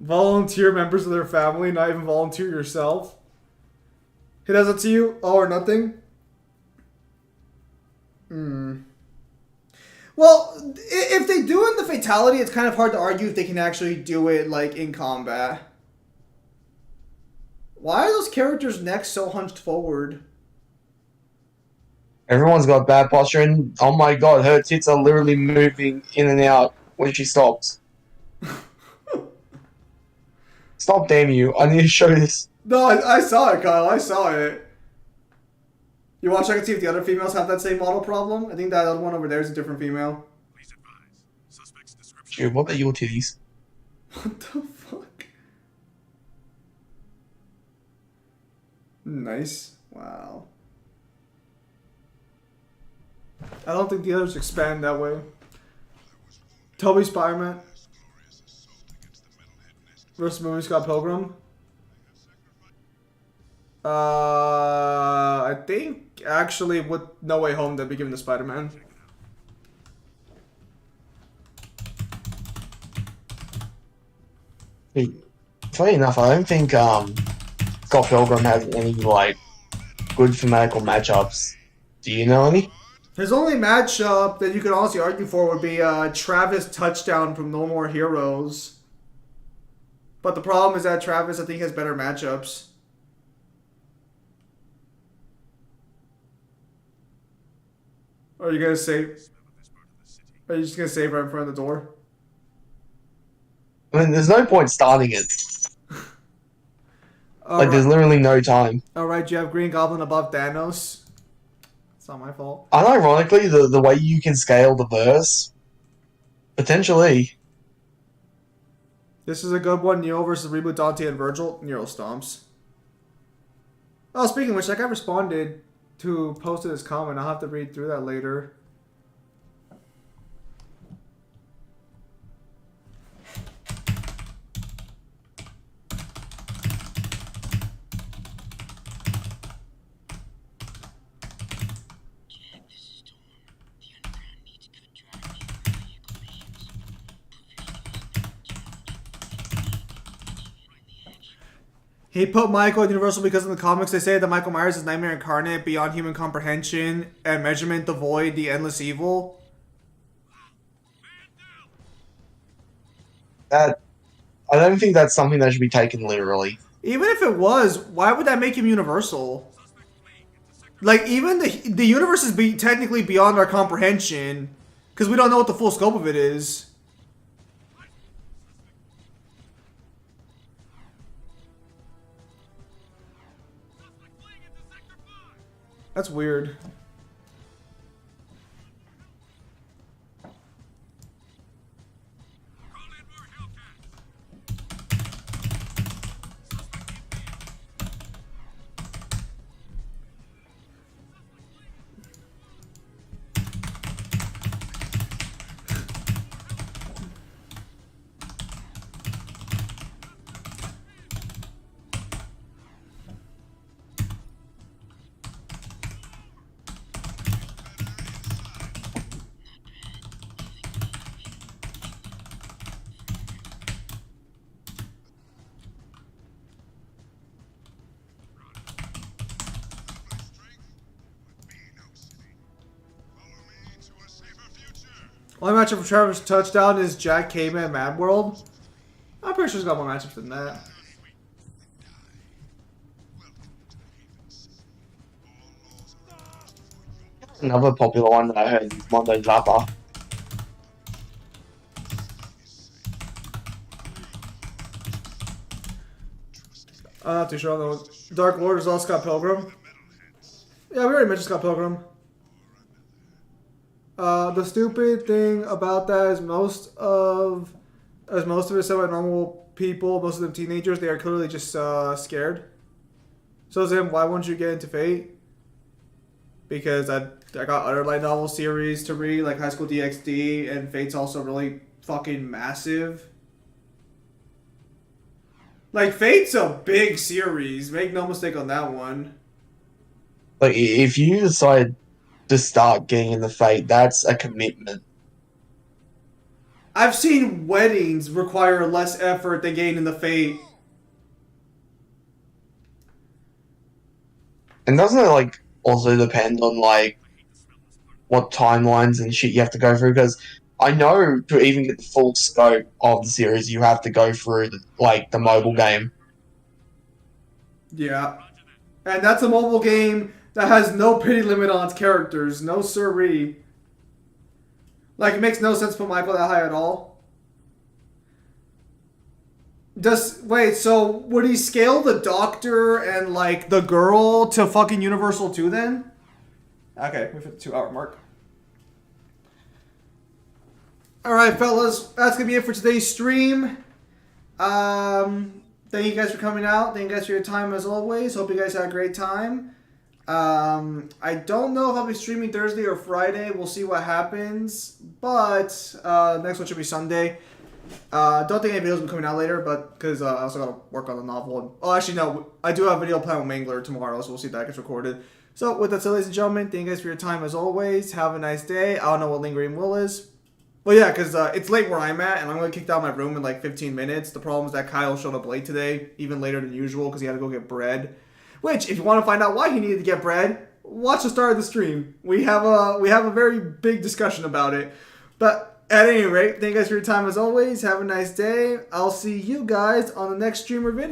Volunteer members of their family, not even volunteer yourself. He does it to you, all or nothing. Well, if they do it in the fatality, it's kind of hard to argue if they can actually do it like in combat. Why are those characters' necks so hunched forward? Everyone's got bad posture, and oh my god, her tits are literally moving in and out when she stops. Stop, damn you. I need to show this. No, I saw it, Kyle. I saw it. You want to check and see if the other females have that same model problem? I think that other one over there is a different female. Please advise. Suspect's description. Dude, what are your titties? What the fuck? Nice. Wow. I don't think the others expand that way. Toby Spider-Man versus movie Scott Pilgrim. I think actually with No Way Home they'd be giving the Spider-Man. Hey, funny enough, I don't think Scott Pilgrim has any like good thematical matchups. Do you know any? His only matchup that you could honestly argue for would be Travis Touchdown from No More Heroes. But the problem is that Travis, I think, has better matchups. Are you gonna save? Are you just gonna save right in front of the door? I mean, there's no point starting it. Like, there's literally no time. Alright, you have Green Goblin above Thanos. It's not my fault. Unironically, the way you can scale the verse, potentially. This is a good one. Neo versus Reboot Dante and Virgil. Nero stomps. Oh, speaking of which, that guy responded to posted his comment. I'll have to read through that later. He put Michael at Universal because in the comics they say that Michael Myers is Nightmare incarnate, beyond human comprehension and measurement, the void, the endless evil. That I don't think that's something that should be taken literally. Even if it was, why would that make him universal? Like, even the universe is technically beyond our comprehension, because we don't know what the full scope of it is. That's weird. Only matchup for Travis Touchdown is Jack Caveman Mad World. I'm pretty sure he's got more matchups than that. Another popular one that I heard is Mondo Zappa. I'm not too sure though. Dark Lord is all Scott Pilgrim. Yeah, we already mentioned Scott Pilgrim. The stupid thing about that is most of it said by normal people, most of them teenagers, they are clearly just scared. So Zim, why won't you get into Fate? Because I got other light novel series to read, like High School DxD, and Fate's also really fucking massive. Like, Fate's a big series. Make no mistake on that one. Like, if you decide to start getting into Fate, that's a commitment. I've seen weddings require less effort than getting in the Fate. And doesn't it like also depend on like what timelines and shit you have to go through? Because I know to even get the full scope of the series, you have to go through like the mobile game. Yeah. And that's a mobile game that has no pity limit on its characters. No siree. Like, it makes no sense to put Michael that high at all. Wait, so would he scale the doctor and, like, the girl to fucking Universal 2 then? Okay, we hit the 2-hour mark. Alright, fellas. That's gonna be it for today's stream. Thank you guys for coming out. Thank you guys for your time as always. Hope you guys had a great time. I don't know if I'll be streaming Thursday or Friday. We'll see what happens. But next one should be Sunday. Don't think any videos will be coming out later, but because I also gotta work on the novel. Oh, actually no, I do have a video planned with Mangler tomorrow, so we'll see if that gets recorded. So with that said, ladies and gentlemen, thank you guys for your time as always. Have a nice day. I don't know what Lingering Will is. Well, yeah, because it's late where I'm at, and I'm going to kick out my room in like 15 minutes. The problem is that Kyle showed up late today, even later than usual, because he had to go get bread. Which, if you want to find out why he needed to get bread, watch the start of the stream. We have a very big discussion about it. But at any rate, thank you guys for your time as always. Have a nice day. I'll see you guys on the next stream or video.